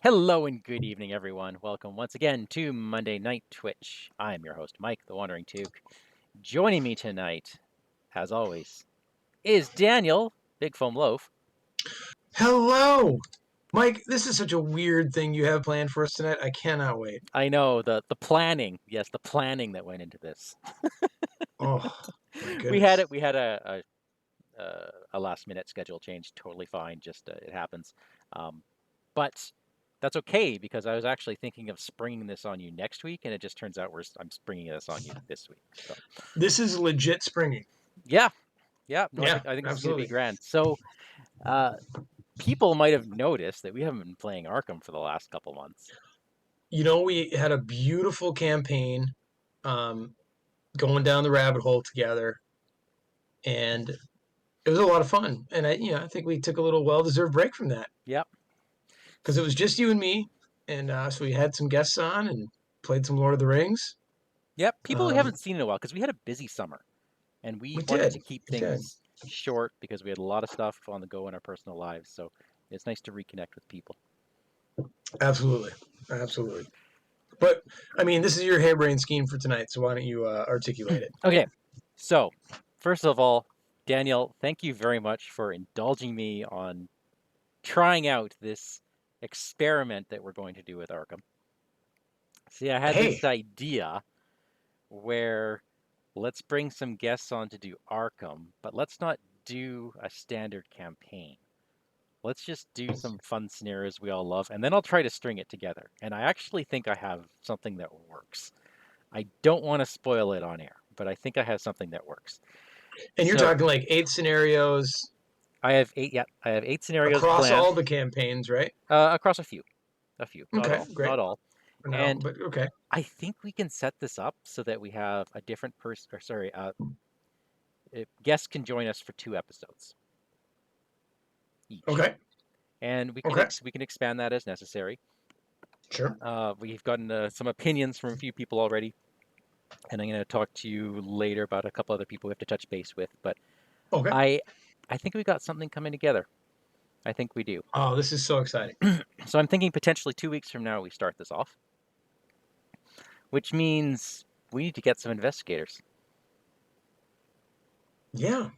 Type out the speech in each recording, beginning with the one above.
Hello and good evening, everyone. Welcome once again to Monday Night Twitch. I am your host, Mike, the WanderingTook. Joining me tonight, as always, is Daniel, BigFomLof. Hello, Mike. This is such a weird thing you have planned for us tonight. I cannot wait. I know the planning. Yes, the planning that went into this. Oh my We had goodness. it. We had a last minute schedule change. Totally fine. Just it happens. But that's okay because I was actually thinking of springing this on you next week, and it just turns out I'm springing this on you this week. So This is legit springing. yeah, yeah. No, I Yeah, think this is going to be absolutely. grand. So uh, people might have noticed that we haven't been playing Arkham for the last couple months. We had a beautiful campaign um, going down the rabbit hole together, and it was a lot of fun. And I think we took a little well-deserved break from that Yep. because it was just you and me, and so we had some guests on and played some Lord of the Rings. Yep. People we Um, haven't seen in a while because we had a busy summer and we we wanted did, to keep we did. things short because we had a lot of stuff on the go in our personal lives. So it's nice to reconnect with people. Absolutely, absolutely. But I mean, this is your harebrained scheme for tonight, so why don't you articulate it? Okay. So, first of all, Daniel, thank you very much for indulging me on trying out this experiment that we're going to do with Arkham. See, I had Hey, this idea where let's bring some guests on to do Arkham, but let's not do a standard campaign. Let's just do some fun scenarios we all love, and then I'll try to string it together. And I actually think I have something that works. I don't want to spoil it on air, but I think I have something that works. and you're So talking like 8 scenarios I have eight. Yeah, I have 8 scenarios across planned all the campaigns, right? across a few, not Okay, all, great. not all. No, And but okay, I think we can set this up so that we have a different person, or sorry, guests can join us for 2 episodes each, okay, and we can okay, we can expand that as necessary. sure, We've gotten some opinions from a few people already, and I'm going to talk to you later about a couple other people we have to touch base with. But okay. I I think we got something coming together. I think we do. Oh, this is so exciting. So I'm thinking potentially 2 weeks from now we start this off, which means we need to get some investigators. Yeah,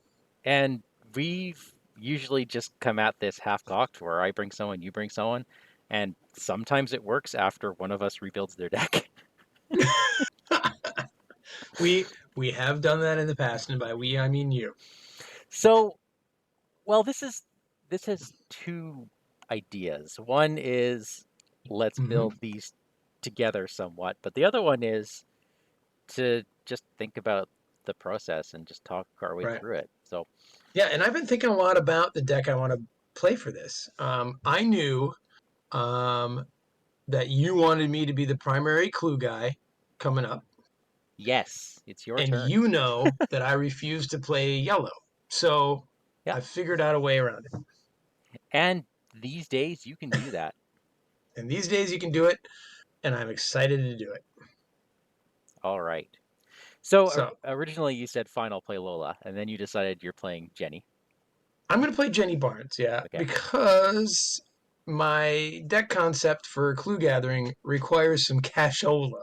And we've usually just come at this half-cocked where I bring someone, you bring someone, and sometimes it works after one of us rebuilds their deck. we have done that in the past, and by we I mean you. So, well, this has two ideas. One is let's Hmm. build these together somewhat, but the other one is to just think about the process and just talk our way Right. through it. So, Yeah, and I've been thinking a lot about the deck I want to play for this. I knew um, that you wanted me to be the primary clue guy coming up. yes, it's your And turn. you know that I refuse to play yellow. So Yeah. I figured out a way around it. And these days you can do that. And these days you can do it, and I'm excited to do it. All right. So So originally you said fine, I'll play Lola, and then you decided you're playing Jenny. I'm going to play Jenny Barnes, yeah, Okay. because my deck concept for clue gathering requires some cashola,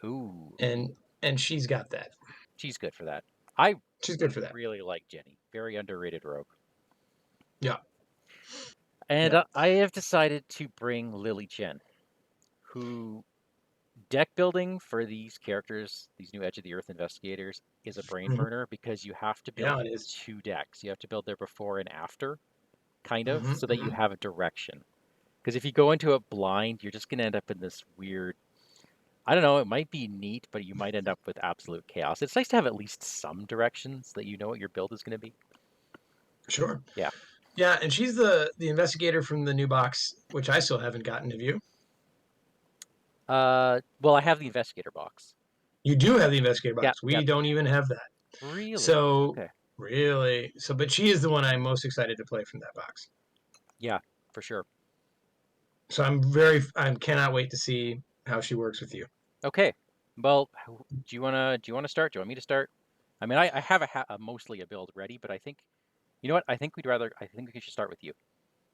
Ooh, and and she's got that. she's good for that. I She's good for that. really like Jenny. Very underrated rogue. Yeah, And yeah. I have decided to bring Lily Chen, who deck building for these characters, these new Edge of the Earth investigators, is a brain Hmm. burner because you have to build Yeah, it is. two decks. You have to build their before and after, kind of, Hmm. so that you Hmm. have a direction. Because if you go into it blind, you're just going to end up in this weird. I don't know, it might be neat, but you might end up with absolute chaos. It's nice to have at least some directions that you know what your build is going to be. Sure. Yeah. Yeah, and she's the investigator from the new box, which I still haven't gotten to view. Well, I have the investigator box. You do have the investigator Yeah, box. yeah. We don't even have that. Really? So Okay. really, but she is the one I'm most excited to play from that box. Yeah, for sure. So I cannot wait to see how she works with you. Okay. Well, do you wanna start? Do you want me to start? I mean, I have a mostly a build ready, but I think you know what? I think we should start with you.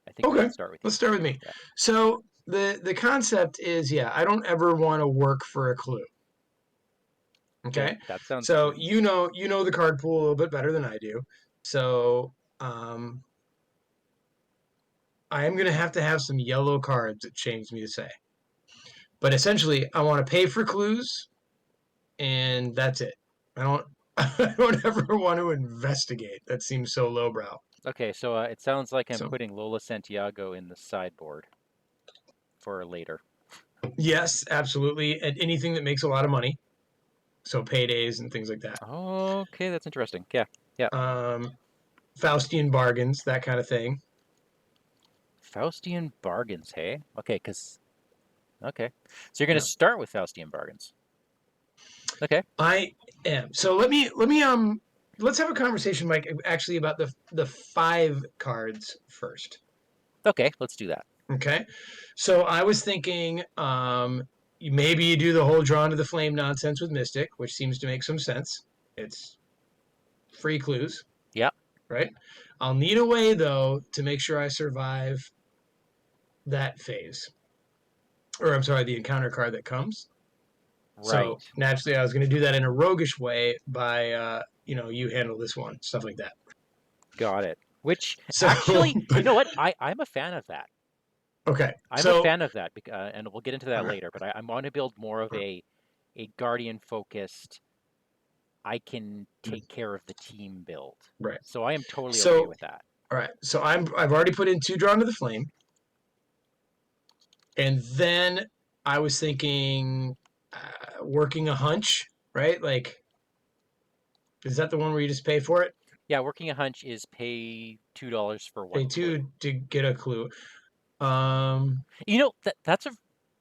I think we Okay, should start with you. let's start with me. Yeah. So the concept is, yeah, I don't ever want to work for a clue. Okay, Okay, that sounds so prudent. you know the card pool a little bit better than I do. So I am gonna have to have some yellow cards. It shames me to say, but essentially, I want to pay for clues, and that's it. I don't. I don't ever want to investigate. That seems so lowbrow. Okay, so it sounds like I'm So putting Lola Santiago in the sideboard for later. yes, absolutely, and anything that makes a lot of money. So paydays and things like that. Okay, that's interesting. Yeah, yeah. Um, Faustian bargains, that kind of thing. Faustian bargains, hey? Okay, okay. So you're gonna Yeah. start with Faustian bargains. Okay. I am. So let's have a conversation, Mike, actually about the five cards first. Okay, let's do that. Okay. So I was thinking, maybe you do the whole drawn to the flame nonsense with Mystic, which seems to make some sense. It's free clues, Yeah, right? I'll need a way though to make sure I survive that phase, or I'm sorry, the encounter card that comes. So right. naturally, I was going to do that in a roguish way by, you handle this one, stuff like that. Got it. Which So, actually, you but know what? I'm a fan of that. okay, I'm a so fan of that, and we'll get into all that right, later. But I want to build more of a guardian focused. I can take care of the team build. right. So I am totally okay So with that. all right, so I've already put in two drawn to the flame, and then I was thinking, working a hunch, right? Like, is that the one where you just pay for it? Yeah, working a hunch is pay $2 for Pay one clue. two to get a clue. Um, You know that's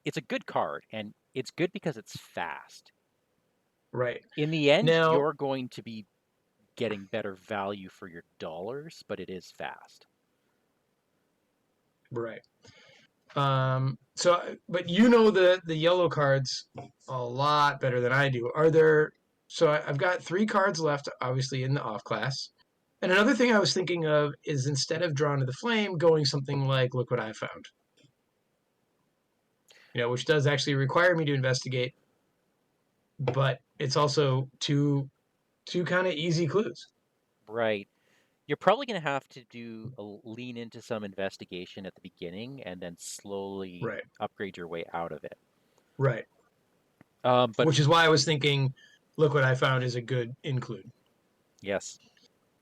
it's a good card, and it's good because it's fast. right In the end, now, you're going to be getting better value for your dollars, but it is fast. right. But you know the yellow cards a lot better than I do. Are there? So I've got three cards left, obviously in the off class. And another thing I was thinking of is instead of drawn to the flame, going something like look what I found. Which does actually require me to investigate, but it's also two kind of easy clues. Right. You're probably going to have to lean into some investigation at the beginning and then slowly Right, upgrade your way out of it. right. But Which is why I was thinking, look what I found is a good include. yes,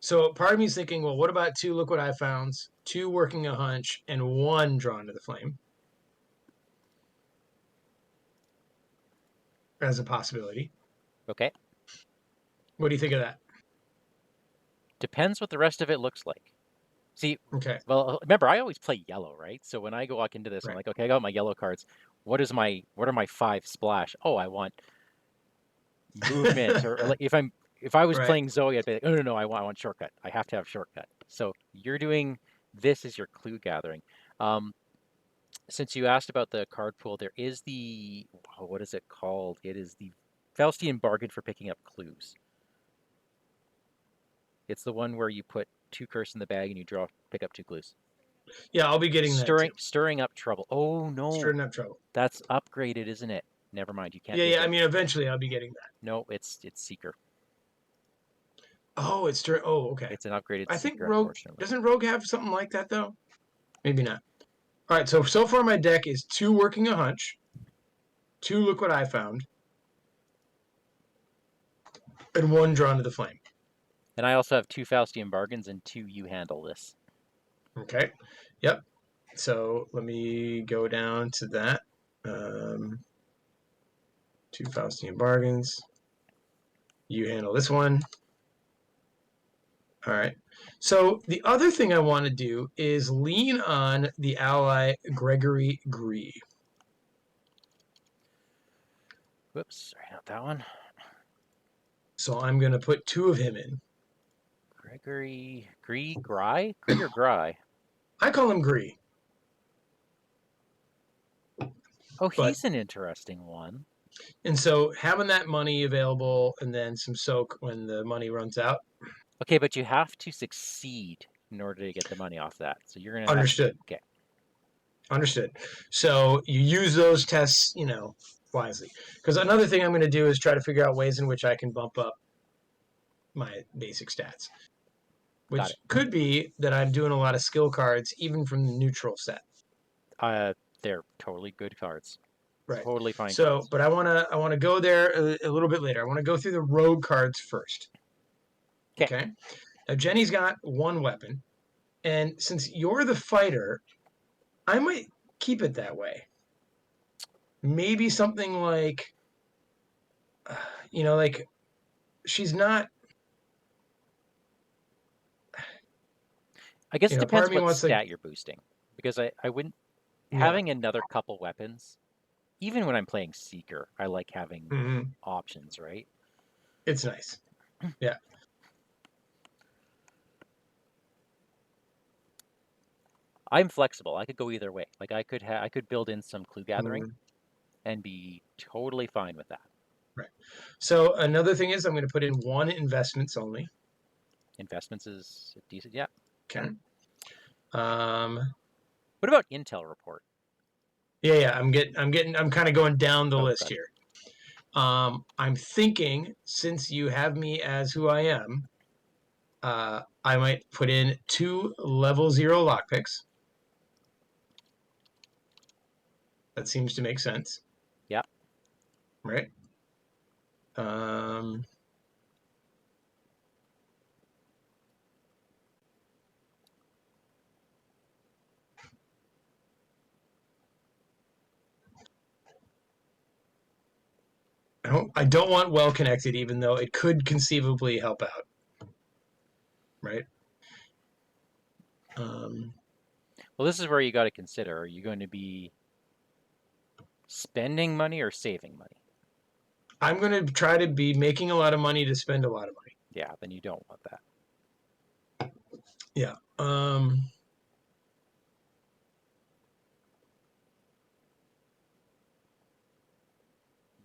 So part of me is thinking, well, what about two look what I found, two working a hunch, and one drawn to the flame as a possibility. okay. What do you think of that? Depends what the rest of it looks like. See, Okay, well, remember I always play yellow, right? So when I go walk into this, I'm right, like, okay, I got my yellow cards. What are my five splash? Oh, I want movement, or like if I was right. playing Zoe, I'd be like, oh no, I want shortcut. I have to have shortcut. So you're doing this as your clue gathering. Um, since you asked about the card pool, there is what is it called? It is the Faustian bargain for picking up clues. It's the one where you put two curse in the bag and you pick up two clues. Yeah, I'll be getting that too. Stirring up trouble. Oh no, Stirring up trouble. that's upgraded, isn't it? Never mind, you can't Yeah, take yeah. I it. mean, eventually I'll be getting that. No, it's Seeker. Oh, it's stir. Oh, okay. It's an upgraded I think Seeker, Rogue unfortunately. doesn't Rogue have something like that though. Maybe not. All right. So far my deck is two working a hunch, two look what I found, and one drawn to the flame. And I also have two Faustian bargains and two you handle this. Okay. Yep. So let me go down to that. Um, Two Faustian bargains. You handle this one. All right. So the other thing I want to do is lean on the ally Gregory Gree. Whoops, sorry, not that one. So I'm going to put two of him in. Gree or Gry? I call him Gree, Oh, but he's an interesting one. and so having that money available and then some soak when the money runs out. Okay, but you have to succeed in order to get the money off that. So you're gonna have to. Understood. Okay. Understood. So you use those tests, wisely. Because another thing I'm going to do is try to figure out ways in which I can bump up my basic stats, Got which it. could be that I'm doing a lot of skill cards, even from the neutral set. They're totally good cards. Right. Totally fine So, cards. but I want to go there a little bit later. I want to go through the rogue cards first. Okay. Okay. Now Jenny's got one weapon, and since you're the fighter, I might keep it that way. Maybe something like, uh, like she's not. I guess it Part depends of me what wants to. stat you're boosting. Because I wouldn't Yeah. having another couple weapons, even when I'm playing Seeker, I like having Hmm. options, right? It's nice. Yeah. I'm flexible. I could go either way. Like I could build in some clue gathering Mm, and be totally fine with that. right. So another thing is I'm going to put in one investments only. Investments is decent. Yeah. Okay. Um, What about intel report? yeah. I'm kind of going down the Oh, list gotcha. here. I'm thinking since you have me as who I am, I might put in 2 level 0 lockpicks. That seems to make sense, Yeah. right? Um, I don't want well connected, even though it could conceivably help out, right? Um, Well, this is where you got to consider: are you going to be spending money or saving money? I'm going to try to be making a lot of money to spend a lot of money. Yeah, then you don't want that. Yeah.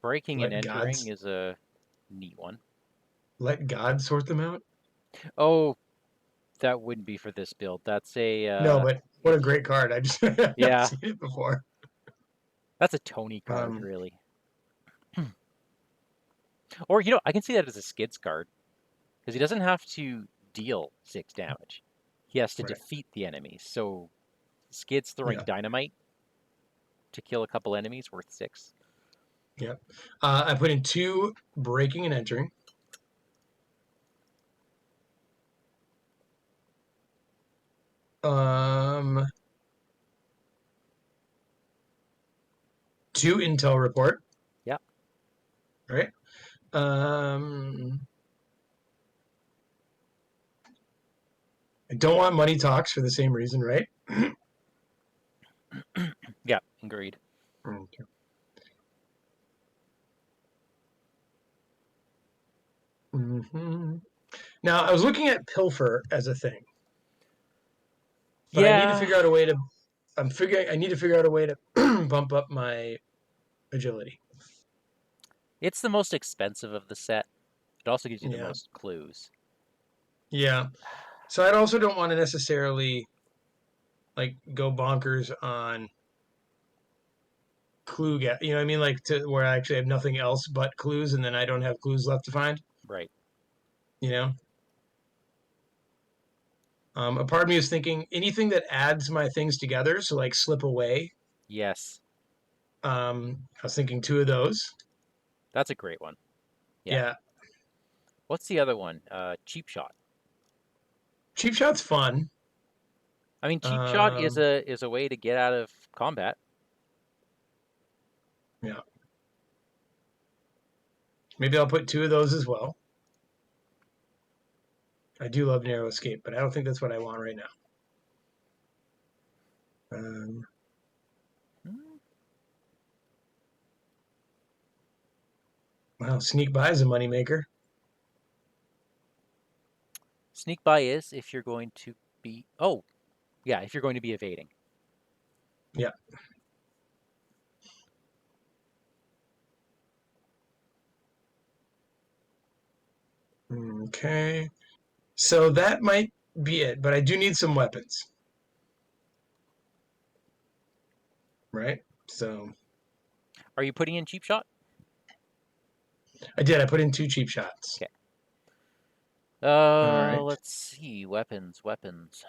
Breaking and Let entering gods is a neat one. let God sort them out. Oh, that wouldn't be for this build. That's a No, but what a if great card! I just I've not yeah, seen it before. that's a Tony card, Um, really. Or I can see that as a skids card because he doesn't have to deal 6 damage. He has to right. defeat the enemies. So skids throwing Yeah. dynamite to kill a couple enemies worth 6. Yeah. I put in 2 breaking and entering. Um, 2 intel report. Yeah. Right. Um, I don't want money talks for the same reason, right? Yeah, agreed. Okay. Now I was looking at pilfer as a thing, but I need to Yeah, figure out a way to. I need to figure out a way to bump up my agility. it's the most expensive of the set. It also gives you the Yeah. most clues. Yeah. So I also don't want to necessarily like go bonkers on clue get. You know what I mean? Like to where I actually have nothing else but clues, and then I don't have clues left to find. Right. You know. A part of me is thinking anything that adds my things together. So like slip away. Yes. I was thinking 2 of those. That's a great one. Yeah. Yeah. What's the other one? Cheap shot. Cheap shot's fun. I mean, cheap shot Um, is a way to get out of combat. yeah. Maybe I'll put 2 of those as well. I do love narrow escape, but I don't think that's what I want right now. Um, Hmm. wow, sneak by is a moneymaker. Sneak by is if you're going to be. Oh, yeah, if you're going to be evading. Yeah. Okay. So that might be it, but I do need some weapons. right? So Are you putting in cheap shot? I did. I put in 2 cheap shots. Okay. All right. Let's see. Weapons, weapons.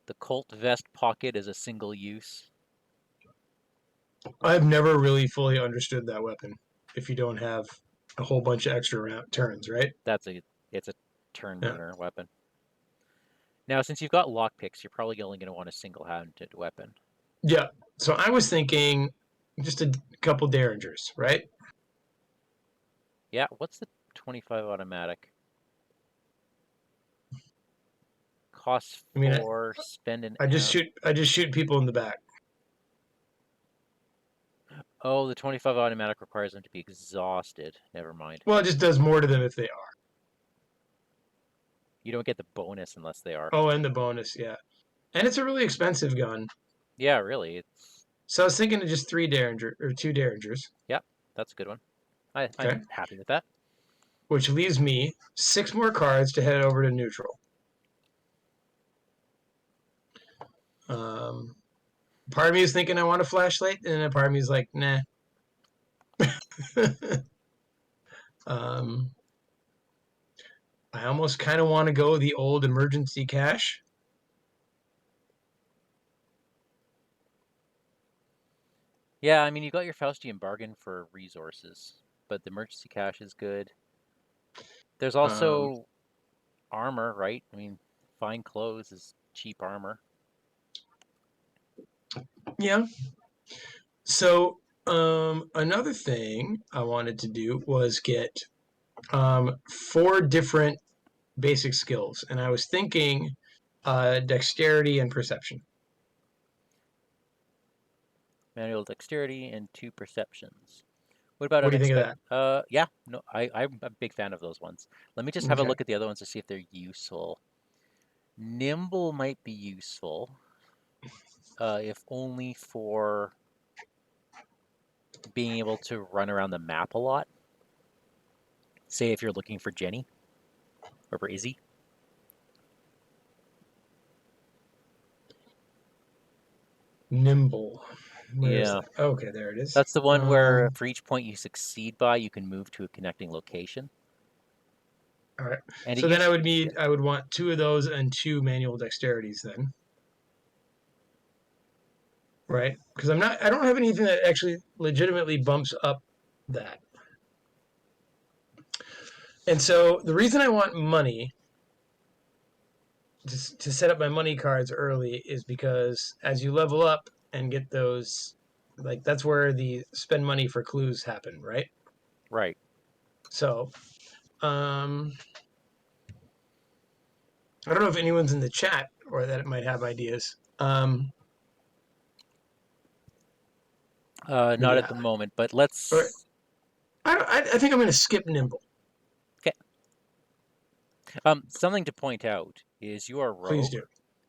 The Colt vest pocket is a single use. I've never really fully understood that weapon. If you don't have a whole bunch of extra turns, right? It's a turn Yeah. burner weapon. Now, since you've got lockpicks, you're probably only going to want a single-handed weapon. Yeah. So I was thinking just a couple derringers, right? Yeah, what's the 25 automatic? Cost I mean, 4, spend an amp. I just shoot people in the back. Oh, the 25 automatic requires them to be exhausted. Never mind. Well, it just does more to them if they are. You don't get the bonus unless they are. Oh, and the bonus, yeah. And it's a really expensive gun. Yeah, really. It's So I was thinking of just 2 derringers. yeah, that's a good one. Okay. I'm happy with that. Which leaves me 6 more cards to head over to neutral. Um, part of me is thinking I want a flashlight, and a part of me is like, nah. um, I almost kind of want to go the old emergency cash. Yeah, I mean, you got your Faustian bargain for resources, but the emergency cash is good. There's Um, also armor, right? I mean, fine clothes is cheap armor. yeah. So another thing I wanted to do was get 4 different basic skills, and I was thinking dexterity and perception. Manual dexterity and 2 perceptions. What about What do you think of that? Yeah, no, I'm a big fan of those ones. Let me just have a Okay. look at the other ones to see if they're useful. Nimble might be useful, if only for being able to run around the map a lot. Say if you're looking for Jenny or for Izzy. Nimble. Where is Yeah, that? Okay, there it is. that's the one where for each point you succeed by, you can move to a connecting location. All right. And it So then used, yeah, I would want 2 of those and 2 manual dexterities then, right? Because I don't have anything that actually legitimately bumps up that. And so the reason I want money to set up my money cards early is because as you level up and get those, like that's where the spend money for clues happen, right? right. So, um, I don't know if anyone's in the chat or that it might have ideas. But Not at yeah, the moment, but or let's. I think I'm going to skip nimble. Okay. Something to point out is you are Please rogue, do.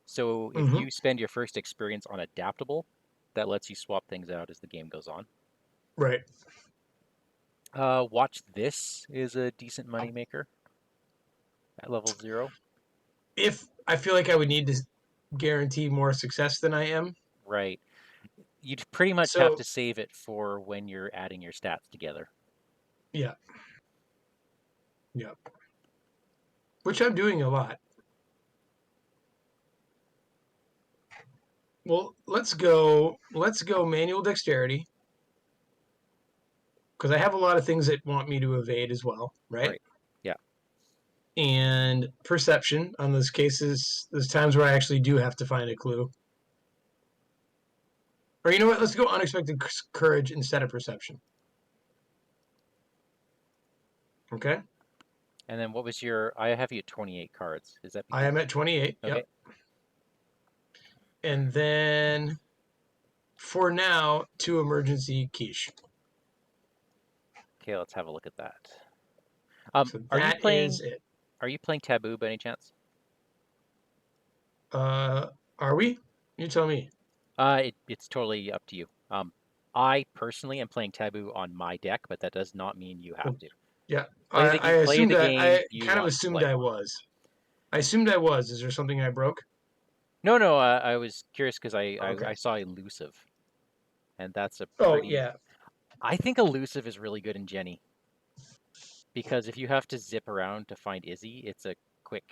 so if Mm-hmm. you spend your first experience on adaptable, that lets you swap things out as the game goes on. Right. Watch this is a decent moneymaker at level 0. If I feel like I would need to guarantee more success than I am, Right. You'd pretty much have so to save it for when you're adding your stats together. yeah, yeah, which I'm doing a lot. Well, let's go manual dexterity because I have a lot of things that want me to evade as well, right? Right. Yeah. And perception on those cases, there's times where I actually do have to find a clue. Or you know what? Let's go unexpected courage instead of perception. Okay. And then what was your? I have you at 28 cards. Is that I am because? at 28. Yep. Okay. And then for now, 2 emergency quiche. Okay. Let's have a look at that. So Are you that is playing? it. Are you playing Taboo by any chance? Uh, are we? You tell me. It's totally up to you. I personally am playing Taboo on my deck, but that does not mean you have Well, to. yeah, I Play assumed the that game I you kind of want to assumed play. I was. I assumed I was. Is there something I broke? No, no, I was curious because Okay. I saw elusive, and that's a Oh pretty. yeah. I think elusive is really good in Jenny because if you have to zip around to find Izzy, it's a quick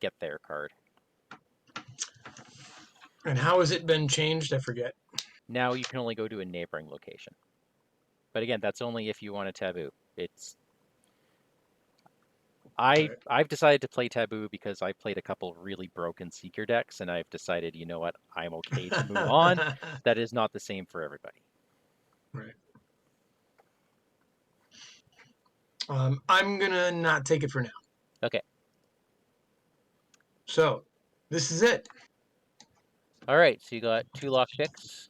get there card. And how has it been changed? I forget. Now you can only go to a neighboring location, but again, that's only if you want a taboo. It's Right. I've decided to play taboo because I played a couple really broken seeker decks, and I've decided, you know what, I'm okay to move on. That is not the same for everybody. Right. I'm gonna not take it for now. Okay, So this is it. all right. So you got two lockpicks,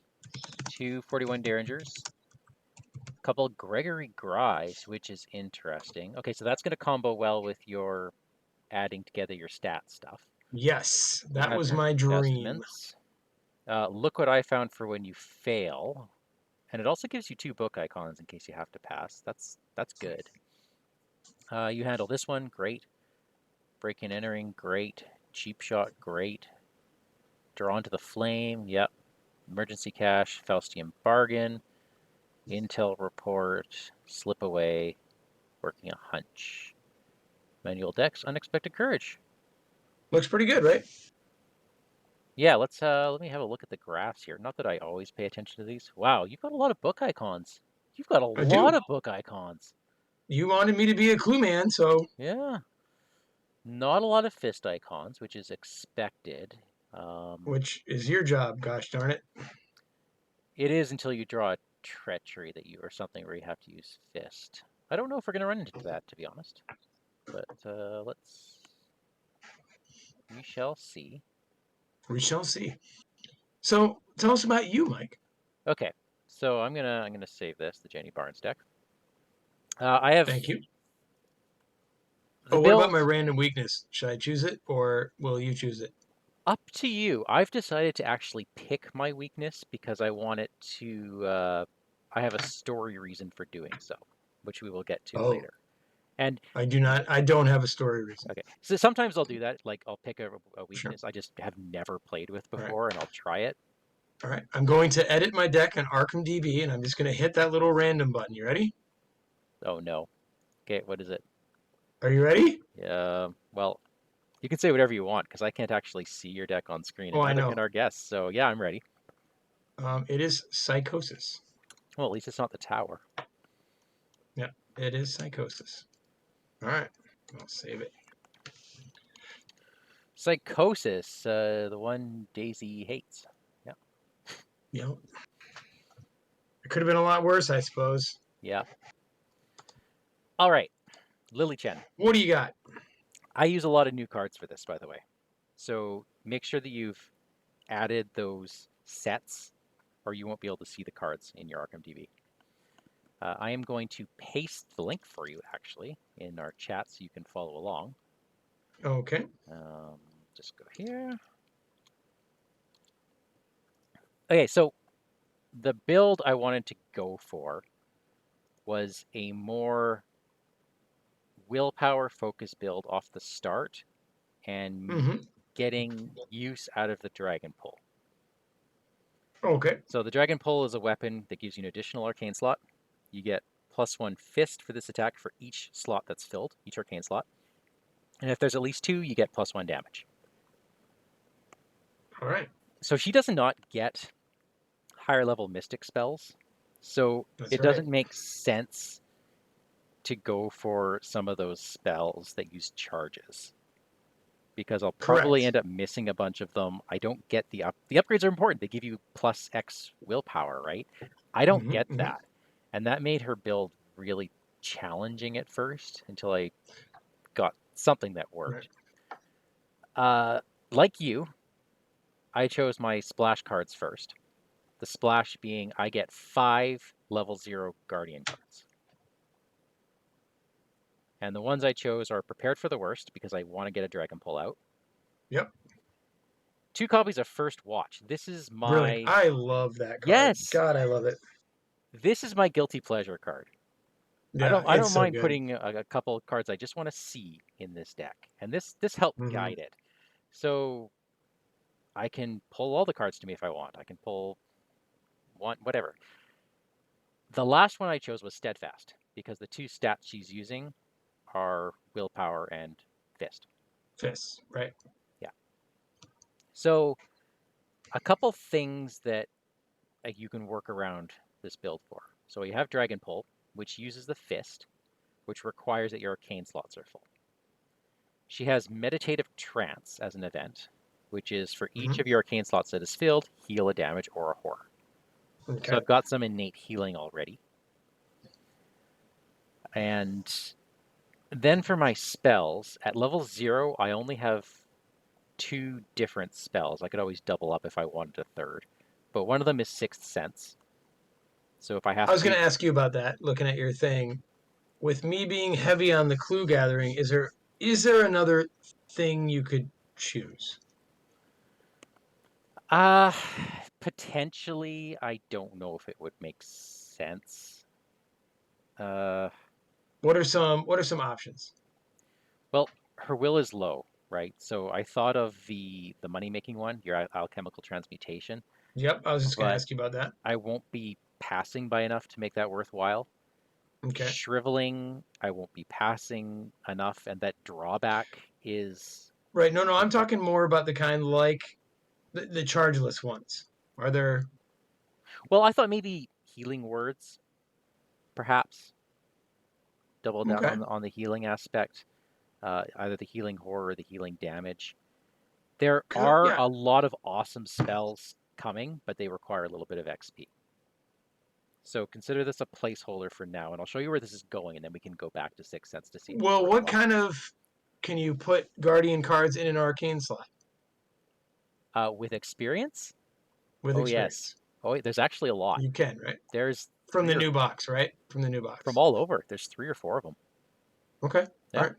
two 41 Derringers, a couple Gregory Gries, which is interesting. Okay, so that's going to combo well with your adding together your stat stuff. Yes, You that have was your my dream. investments. Look what I found for when you fail, and it also gives you two book icons in case you have to pass. That's good. You handle this one, great. Break and entering, great. Cheap shot, great. Drawn to the flame, yep. Emergency cash, Faustian bargain, intel report, slip away, working a hunch. Manual decks, unexpected courage. Looks pretty good, right? Yeah, let me have a look at the graphs here. Not that I always pay attention to these. Wow, you've got a lot of book icons. You've got a I lot do. of book icons. You wanted me to be a clue man, so Yeah, not a lot of fist icons, which is expected. Um, which is your job, gosh darn it. It is until you draw a treachery that you or something where you have to use fist. I don't know if we're gonna run into that, to be honest. But let's. We shall see. We shall see. So tell us about you, Mike. Okay, so I'm gonna save this, the Jenny Barnes deck. I have Thank you. the Oh, what about build my random weakness? Should I choose it or will you choose it? up to you. I've decided to actually pick my weakness because I want it to. I have a story reason for doing so, which we will get to Oh, later. And I do not. I don't have a story reason. okay, so sometimes I'll do that. Like I'll pick a Sure. weakness I just have never played with All right. before, and I'll try it. All right. I'm going to edit my deck on Arkham DB, and I'm just going to hit that little random button. You ready? Oh no. Okay, what is it? Are you ready? Well, you can say whatever you want because I can't actually see your deck on screen, Oh, and I neither can know. our guests. So yeah, I'm ready. It is psychosis. Well, at least it's not the tower. Yeah, it is psychosis. All right. I'll save it. Psychosis, the one Daisy hates. Yeah, You know, it could have been a lot worse, I suppose. yeah. All right, Lily Chen. What do you got? I use a lot of new cards for this, by the way. So make sure that you've added those sets, or you won't be able to see the cards in your Arkham DB. I am going to paste the link for you actually in our chat so you can follow along. Okay. Um, just go here. Okay, so the build I wanted to go for was a more willpower focused build off the start and Mm-hmm. getting use out of the dragon pull. Okay. So the dragon pull is a weapon that gives you an additional arcane slot. You get +1 fist for this attack for each slot that's filled, each arcane slot. And if there's at least 2, you get +1 damage. All right. So she does not get higher level mystic spells. So That's it right. doesn't make sense to go for some of those spells that use charges because I'll probably Correct. end up missing a bunch of them. I don't get the upgrades are important. They give you +X willpower, right? I don't Mm-hmm. get Mm-hmm. that. And that made her build really challenging at first until I got something that Right. worked. Uh, like you, I chose my splash cards first. The splash being I get 5 level 0 guardian cards. And the ones I chose are prepared for the worst because I want to get a dragon pull out. Yep. 2 copies of First Watch. This is Brilliant. my I love that card. yes, God, I love it. this is my guilty pleasure card. Yeah, I it's don't so mind good. putting a couple of cards I just want to see in this deck, and this helped Mm-hmm. guide it. So I can pull all the cards to me if I want. I can pull one, whatever. The last one I chose was Steadfast because the two stats she's using are willpower and fist. Fists, right? Yeah. So a couple things that you can work around this build for. So you have Dragon Pull, which uses the fist, which requires that your arcane slots are full. She has Meditative Trance as an event, which is for each Mm-hmm. of your arcane slots that is filled, heal a damage or a horror. So Okay. I've got some innate healing already. And then for my spells, at level 0, I only have 2 different spells. I could always double up if I wanted a third. But one of them is Sixth Sense. So if I I have was to, going to ask you about that. Looking at your thing, with me being heavy on the clue gathering, is there another thing you could choose? uh, potentially, I don't know if it would make sense. Uh, What are some options? well, her will is low, right? So I thought of the money making one, your alchemical transmutation, Yep, I was just going to but ask you about that. I won't be passing by enough to make that worthwhile. Okay. Shriveling, I won't be passing enough, and that drawback is Right. No, no, I'm okay. talking more about the kind like the chargeless ones. Are there? Well, I thought maybe healing words, perhaps double down Okay. on the healing aspect, either the healing horror or the healing damage. There are Yeah. a lot of awesome spells coming, but they require a little bit of XP. So consider this a placeholder for now, and I'll show you where this is going, and then we can go back to Sixth Sense to see if it's Well, what worthwhile. kind of can you put guardian cards in an arcane slot With experience, with oh yes, experience? oh there's actually a lot. You can, right? There's From three the or new box, right? From the new from box. all over. There's 3 or 4 of them. Okay. All Yeah, right.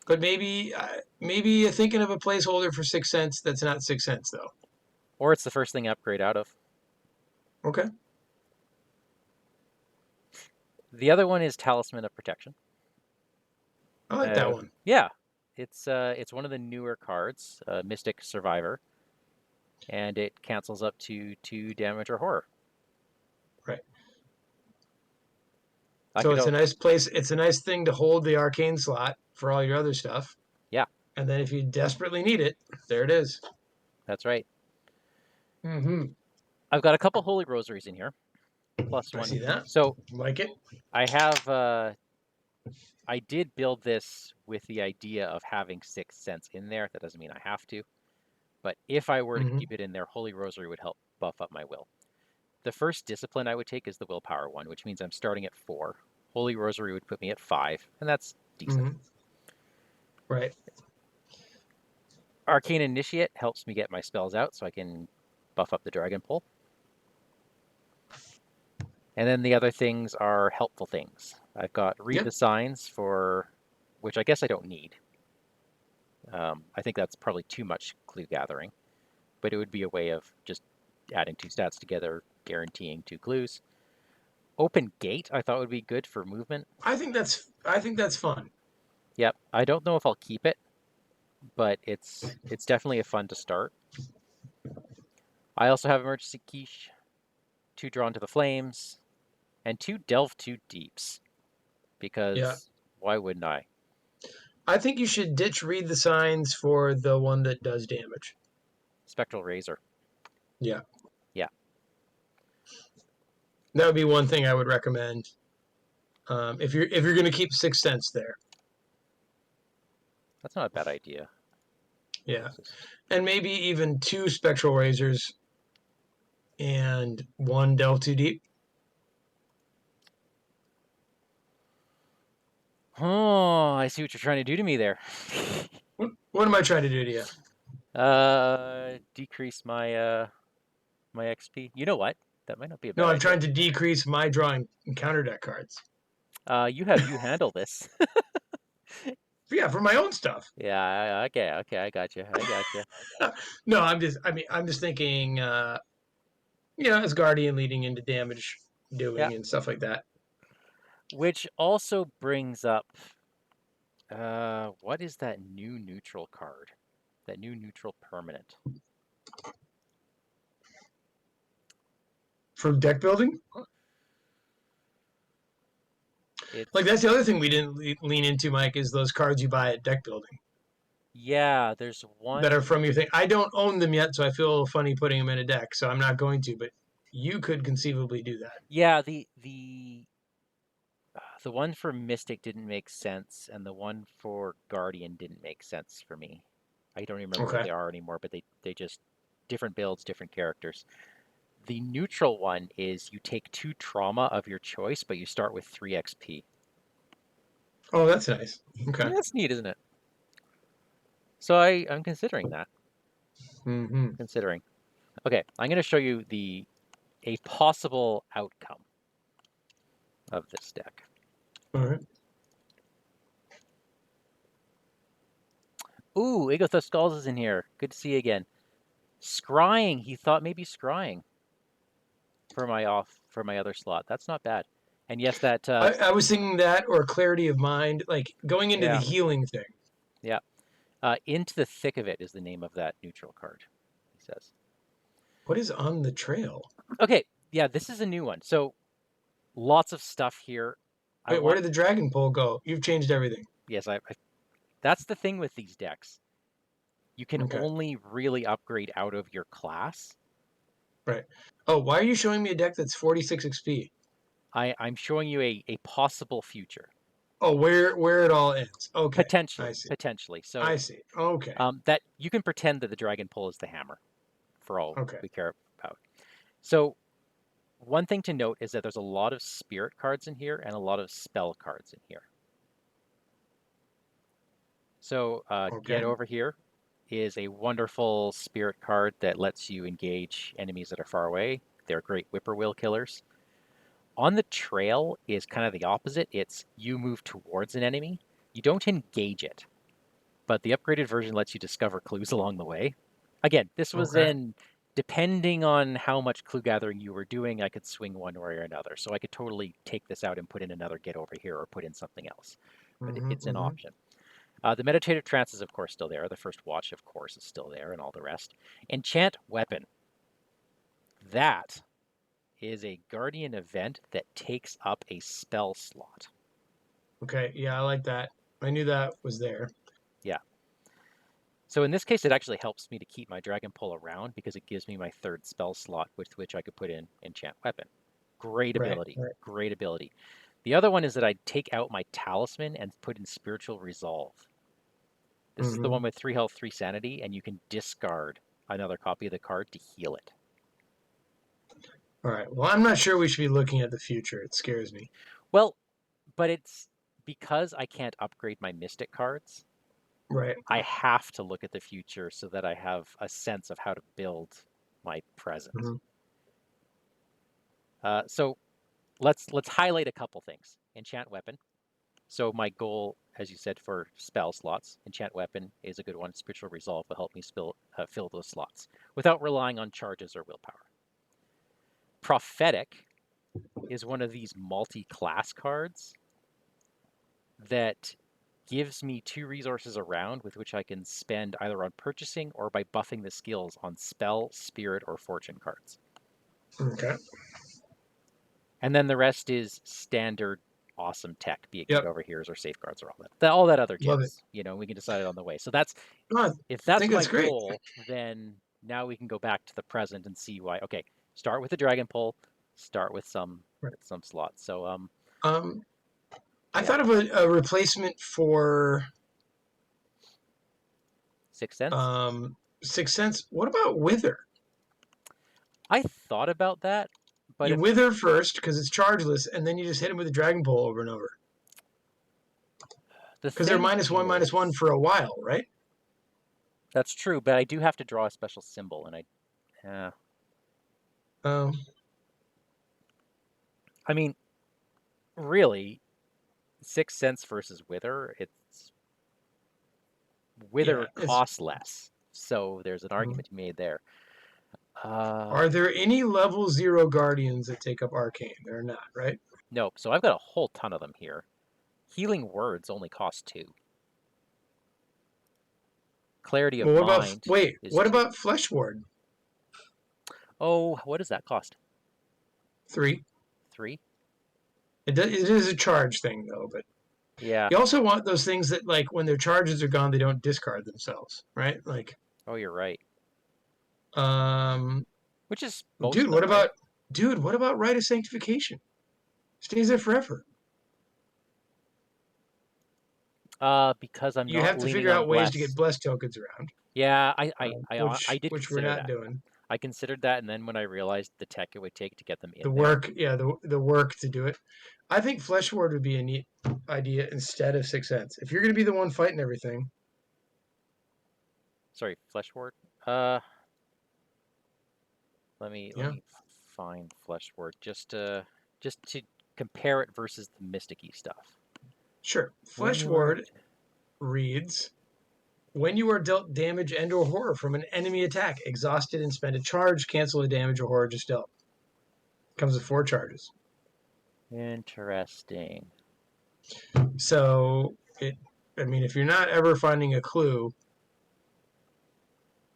But maybe you're thinking of a placeholder for 6 cents that's not 6 cents though. or it's the first thing I upgrade out of. Okay. The other one is Talisman of Protection. I like that one. Yeah, it's one of the newer cards, Mystic Survivor, and it cancels up to 2 damage or horror. Right. I So could, it's a nice place. It's a nice thing to hold the arcane slot for all your other stuff. yeah, And then if you desperately need it, there it is. that's right. Mm-hmm. I've got a couple Holy Rosaries in here, plus I one. see that. So Like it. I have, I did build this with the idea of having Sixth Sense in there. That doesn't mean I have to, but if I were to Mm-hmm. keep it in there, Holy Rosary would help buff up my will. The first discipline I would take is the willpower one, which means I'm starting at 4. Holy Rosary would put me at 5, and that's decent. Mm-hmm. Right. Arcane Initiate helps me get my spells out so I can buff up the Dragon Pull. And then the other things are helpful things. I've got Read the Yep. Signs for, which I guess I don't need. I think that's probably too much clue gathering, but it would be a way of just adding 2 stats together, guaranteeing 2 clues. Open Gate I thought would be good for movement. I think that's fun. Yep, I don't know if I'll keep it, but it's definitely a fun to start. I also have Emergency Quiche, 2 Drawn to the Flames, and 2 Delve 2 Deeps, Yeah. because why wouldn't I? I think you should ditch read the signs for the one that does damage. Spectral Razor. Yeah. Yeah, That would be one thing I would recommend. If you're going to keep 6 cents there. that's not a bad idea. Yeah. Just, And maybe even 2 spectral razors and one delve too deep. oh, I see what you're trying to do to me there. What am I trying to do to you? Decrease my my XP. You know what? That might not be a No, bad I'm idea. trying to decrease my drawing counter deck cards. You handle this. Yeah, for my own stuff. Yeah, okay, I got you. I got you. No, I'm just thinking, as guardian leading into damage Yeah, doing and stuff like that. which also brings up what is that new neutral card? That new neutral permanent. for deck building. Like It's that's the other thing we didn't lean into, Mike, is those cards you buy at deck building yeah, there's that are one. from your thing. I don't own them yet, so I feel funny putting them in a deck, so I'm not going to. But you could conceivably do that. Yeah, the one for Mystic didn't make sense, and the one for Guardian didn't make sense for me. I don't even remember what Okay. they are anymore, but they just different builds, different characters. The neutral one is you take 2 trauma of your choice, but you start with 3 XP. Oh, that's nice. Okay. Yeah, that's neat, isn't it? So I'm considering that. Mm-hmm. Considering. Okay, I'm going to show you a possible outcome of this deck. All right. Ooh, Igotha Skulls is in here. Good to see you again. Scrying. He thought maybe scrying for my other slot. That's not bad. And yes, that I was thinking that or clarity of mind, like going into the yeah, healing thing. yeah. Into the Thick of It is the name of that neutral card, he says. What is on the trail? Okay, yeah, this is a new one. So lots of stuff here. I Wait, where want did the dragon pole go? You've changed everything. yes, I that's the thing with these decks. You can Okay. only really upgrade out of your class. Right. Oh, why are you showing me a deck that's 46 XP? I'm showing you a possible future. Oh, where it all ends. Okay. I Potentially, see. potentially. So I see. Okay. that you can pretend that the dragon pull is the hammer for all Okay. we care about. So one thing to note is that there's a lot of spirit cards in here and a lot of spell cards in here. So Get Okay. Over Here is a wonderful spirit card that lets you engage enemies that are far away. They're great whippoorwill killers. On the Trail is kind of the opposite. It's you move towards an enemy. You don't engage it, but the upgraded version lets you discover clues along the way. Again, this was Okay. in depending on how much clue gathering you were doing, I could swing one way or another. So I could totally take this out and put in another Get Over Here or put in something else. But Mm-hmm, it's an mm-hmm. option. The meditative trance is, of course, still there. The first watch, of course, is still there, and all the rest. Enchant Weapon. That is a Guardian event that takes up a spell slot. Okay. Yeah, I like that. I knew that was there. Yeah. So in this case, it actually helps me to keep my Dragon Pull around because it gives me my 3rd spell slot with which I could put in Enchant Weapon. Great Right. ability. Right. Great ability. The other one is that I'd take out my Talisman and put in Spiritual Resolve. This is the Mm-hmm. one with 3 health, 3 sanity, and you can discard another copy of the card to heal it. All right. Well, I'm not sure we should be looking at the future. It scares me. Well, but it's because I can't upgrade my Mystic cards, Right. I have to look at the future so that I have a sense of how to build my present. Mm-hmm. So let's highlight a couple things. Enchant Weapon. So my goal, as you said, for spell slots, Enchant Weapon is a good one. Spiritual Resolve will help me fill those slots without relying on charges or willpower. Prophetic is one of these multi-class cards that gives me 2 resources around with which I can spend either on purchasing or by buffing the skills on spell, spirit, or fortune cards. Okay. And then the rest is standard awesome tech, be it Get Yep. Over Here's or safeguards or all that other Love it. jazz. We can decide it on the way. So that's No, I if that's think my that's great. goal, then now we can go back to the present and see why. Okay, start with the dragon pull, start with Right. some slots. So Um, I yeah, thought of a replacement for Sixth Sense. um, Sixth Sense. What about Wither? I thought about that, but You if wither first because it's chargeless, and then you just hit him with the dragon pole over and over. the Because they're thing minus one is for a while, right? that's true, but I do have to draw a special symbol, and uh, Um, I mean, really, Sixth Sense versus Wither, it's yeah. Wither It's. costs less, so there's an argument to be made there. Uh, Are there any level 0 guardians that take up arcane? There are not, right? nope. So I've got a whole ton of them here. Healing Words only cost 2. Clarity of Well, what about Mind wait? is What 2. about Flesh Ward? Oh, what does that cost? 3. 3? It is a charge thing though, but Yeah. you also want those things that like when their charges are gone, they don't discard themselves, right? Like, Oh, you're right. um, Which is most dude, of them, right? what about Rite of Sanctification? Stays there forever. Because I'm You not have to leaning figure on out ways to get bless. blessed tokens around, Yeah, I did which we're consider not that. doing. I considered that, and then when I realized the tech it would take to get them The in there. work, yeah, the work to do it. I think Flesh Ward would be a neat idea instead of Six Sense. If you're going to be the one fighting everything, Sorry, flesh ward. Uh, let yeah, me find flesh ward just to compare it versus the mysticky stuff. sure. When Flesh you are Ward reads when you are dealt damage and/or horror from an enemy attack, exhausted and spend a charge, cancel a damage or horror just dealt. Comes with 4 charges. interesting. So I mean, if you're not ever finding a clue,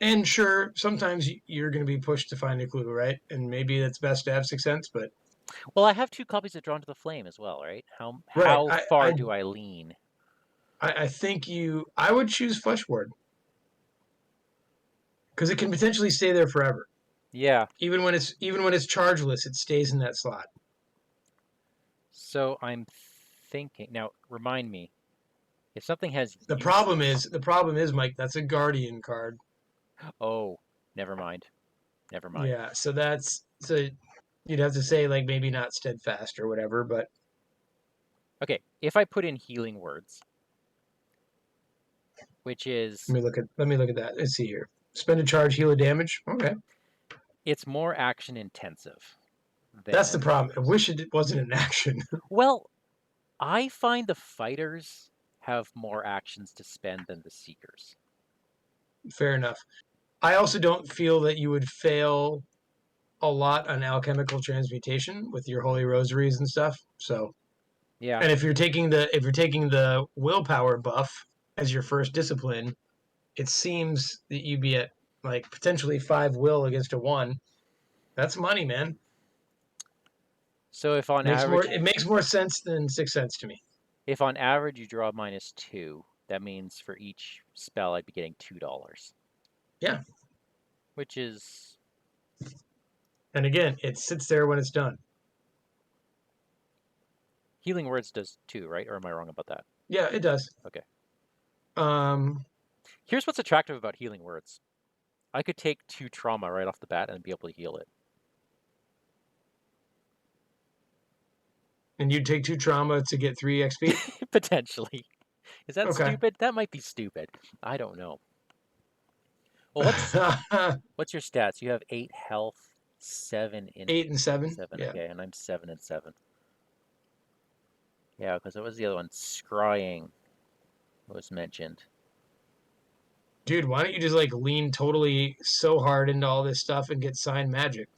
and sure, sometimes you're going to be pushed to find a clue, right? And maybe it's best to have Sixth Sense, but Well, I have 2 copies of Drawn to the Flame as well, right? right, How far do I lean? I think I would choose Flesh Ward because it can potentially stay there forever. Yeah. Even when it's chargeless, it stays in that slot. So I'm thinking now. Remind me if something has The problem is, Mike, that's a Guardian card. Oh, never mind. Never mind. Yeah, so you'd have to say like maybe not steadfast or whatever, but Okay, if I put in healing words, which is let me look at that. Let's see here. Spend a charge, heal a damage. Okay, it's more action intensive that's the than problem. I wish it wasn't an action. well, I find the fighters have more actions to spend than the seekers. Fair enough. I also don't feel that you would fail a lot on alchemical transmutation with your holy rosaries and stuff. So, Yeah. and if you're taking the willpower buff as your first discipline, it seems that you'd be at like potentially 5 will against a 1. That's money, man. So It makes more sense than Sixth Sense to me. if on average you draw -2, that means for each spell I'd be getting $2, Yeah. which is And again, it sits there when it's done. healing words does too, right? Or am I wrong about that? Yeah, it does. Okay. Um, Here's what's attractive about healing words. I could take 2 trauma right off the bat and be able to heal it. and you take 2 trauma to get 3 XP. Potentially. Is that Okay. stupid? That might be stupid. I don't know. Well, what's your stats? You have 8 health, 7 in 8 and 7. 7. Yeah. Okay, and I'm 7 and 7. Yeah, because it was the other one. Scrying was mentioned. Dude, why don't you just like lean totally so hard into all this stuff and get sign magic?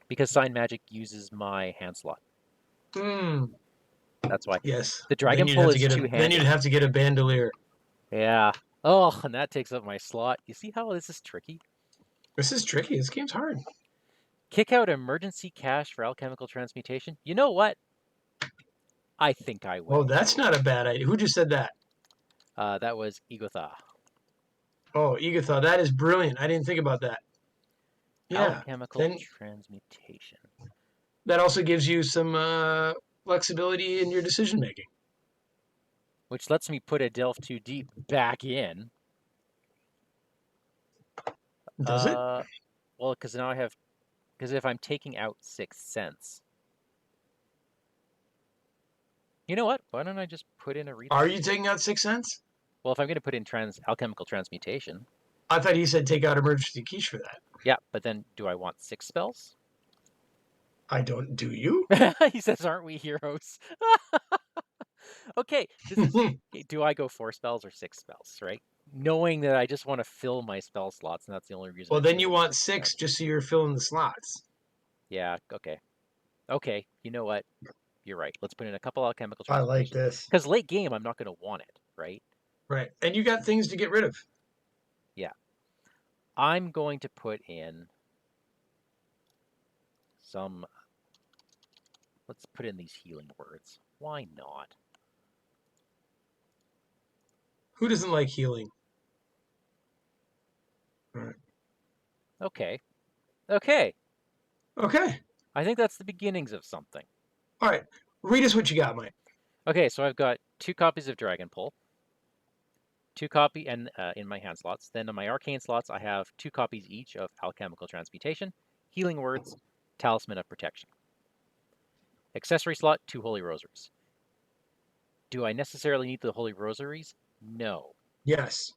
Because Sign Magic uses my hand slot. Hmm. That's why. Yes. The Dragon Pull is Then you'd two-handed. have to get a bandolier. Yeah. Oh, and that takes up my slot. You see how this is tricky? This is tricky. This game's hard. Kick out emergency cache for alchemical transmutation. You know what? I think I Oh, will. that's not a bad idea. Who just said that? That was Igotha. Oh, Igatha, that is brilliant. I didn't think about that. Yeah. Alchemical Then transmutation. that also gives you some flexibility in your decision making. Which lets me put a Delve 2 Deep back in. Does it? Well, because now I have... Because if I'm taking out Sixth Sense... You know what? Why don't I just put in a read? Are you taking out Sixth Sense? Well, if I'm going to put in alchemical transmutation... I thought he said take out emergency quiche for that. Yeah, but then do I want 6 spells? I don't. Do you? He says, aren't we heroes? Okay, this is... Do I go 4 spells or 6 spells, right? Knowing that I just want to fill my spell slots, and that's the only reason Well, I'm then you doing want 6 6 spells. just so you're filling the slots. Yeah, okay. Okay, you know what? You're right. Let's put in a couple alchemical I like transmutations. this. Because late game, I'm not going to want it, right? Right. And you got things to get rid of. Yeah. I'm going to put in some. Let's put in these healing words. Why not? Who doesn't like healing? All right. Okay. Okay. Okay. I think that's the beginnings of something. All right. Read us what you got, Mike. Okay, so I've got 2 copies of Dragon Pull, 2 copy and in my hand slots. Then on my arcane slots, I have 2 copies each of Alchemical Transmutation, Healing Words, Talisman of Protection. Accessory slot, 2 Holy Rosaries. Do I necessarily need the Holy Rosaries? No. Yes.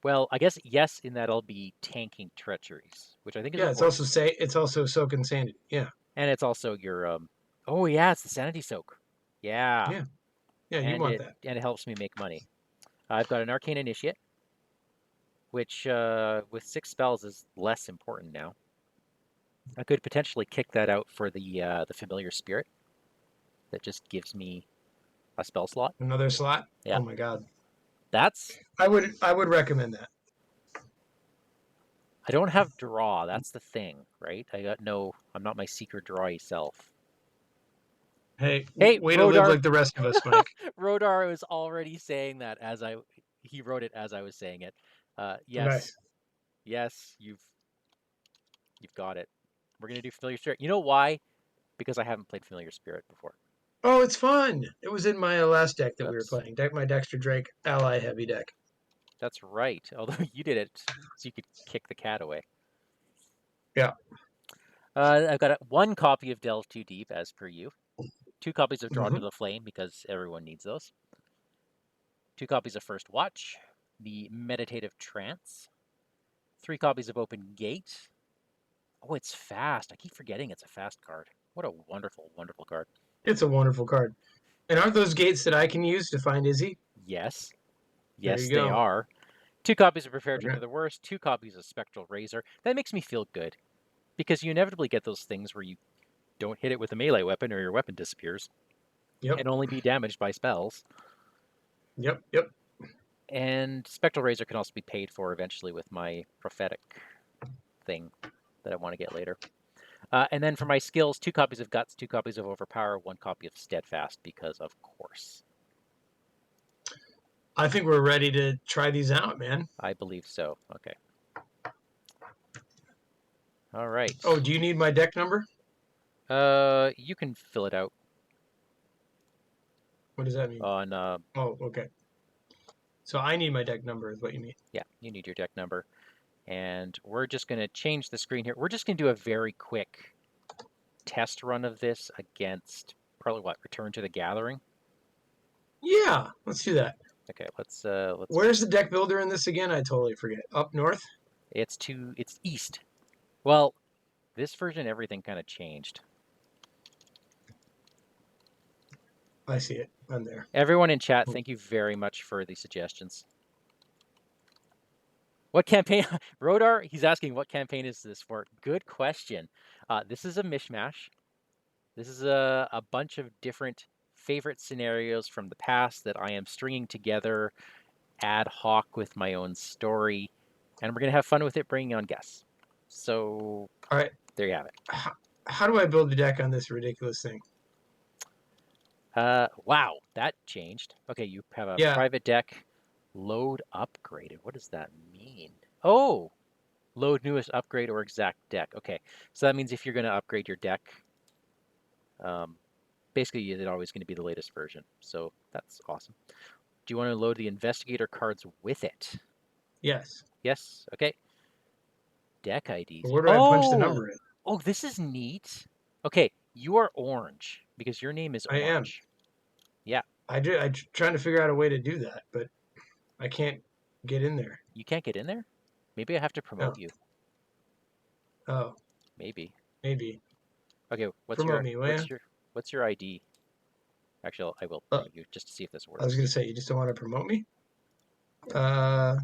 Well, I guess yes, in that I'll be tanking treacheries, which I think is Yeah. It's important. also soak and sanity. Yeah. And it's also your oh yeah, it's the sanity soak. Yeah. Yeah. Yeah. You And want it that. helps me make money. I've got an arcane initiate, which with 6 spells is less important now. I could potentially kick that out for the familiar spirit that just gives me a spell slot. Another slot. Yeah. Oh my God. That's I would recommend that. I don't have draw. That's the thing, right? I'm not my secret drawy self. Hey, Hey, way to live Rodar. like the rest of us, Mike. Rodar was already saying that he wrote it as I was saying it. Nice. Yes, yes, you've got it. We're gonna do familiar spirit. You know why? Because I haven't played familiar spirit before. Oh, it's fun. It was in my last deck that we were Oops, playing. My Dexter Drake ally heavy deck. that's right. Although you did it so you could kick the cat away. Yeah. I've got 1 copy of Delve Too Deep as per you. 2 copies of Drawn to Hmm. the Flame because everyone needs those. 2 copies of First Watch, the Meditative Trance. 3 copies of Open Gate. Oh, it's fast. I keep forgetting it's a fast card. What a wonderful, wonderful card. It's a wonderful card. And aren't those gates that I can use to find Izzy? Yes, There yes, you they go. are. 2 copies of Prepared Okay. for the Worst, 2 copies of Spectral Razor. That makes me feel good because you inevitably get those things where you don't hit it with a melee weapon or your weapon disappears Yep. and only be damaged by spells. Yep. Yep. And Spectral Razor can also be paid for eventually with my prophetic thing that I want to get later. And then for my skills, 2 copies of Guts, 2 copies of Overpower, 1 copy of Steadfast, because of course. I think we're ready to try these out, man. I believe so. Okay. All right. Oh, do you need my deck number? You can fill it out What does that mean? on. Oh, okay. So I need my deck number, is what you mean. Yeah, you need your deck number, and we're just gonna change the screen here. We're just gonna do a very quick test run of this against probably what Return to the Gathering. Yeah, let's do that. Okay, let's Where's the deck builder in this again? I totally forget. Up north? it's east. Well, this version everything kind of changed. I see it. I'm there. Everyone in chat, thank you very much for the suggestions. What campaign? Rodar, he's asking what campaign is this for? Good question. This is a mishmash. This is a bunch of different favorite scenarios from the past that I am stringing together ad hoc with my own story, and we're going to have fun with it, bringing on guests. So, All right. there you have it. How do I build the deck on this ridiculous thing? Wow, that changed. Okay, you have a Yeah. private deck. Load upgraded. What does that mean? Oh, load newest upgrade or exact deck. Okay, so that means if you're going to upgrade your deck, um, basically it's always going to be the latest version. So that's awesome. Do you want to load the investigator cards with it? Yes. Yes. Okay. Deck IDs. But where do I punch the Oh, number in? oh, this is neat. Okay, you are orange because your name is I am. Orange. Yeah, I'm trying to figure out a way to do that, but I can't get in there. you can't get in there. Maybe I have to No. promote you. Oh, Maybe. maybe. Okay, Promote me, will you? what's your ID? Actually, I will Uh, promote you just to see if this I was going works. to say, you just don't want to promote me? Uh,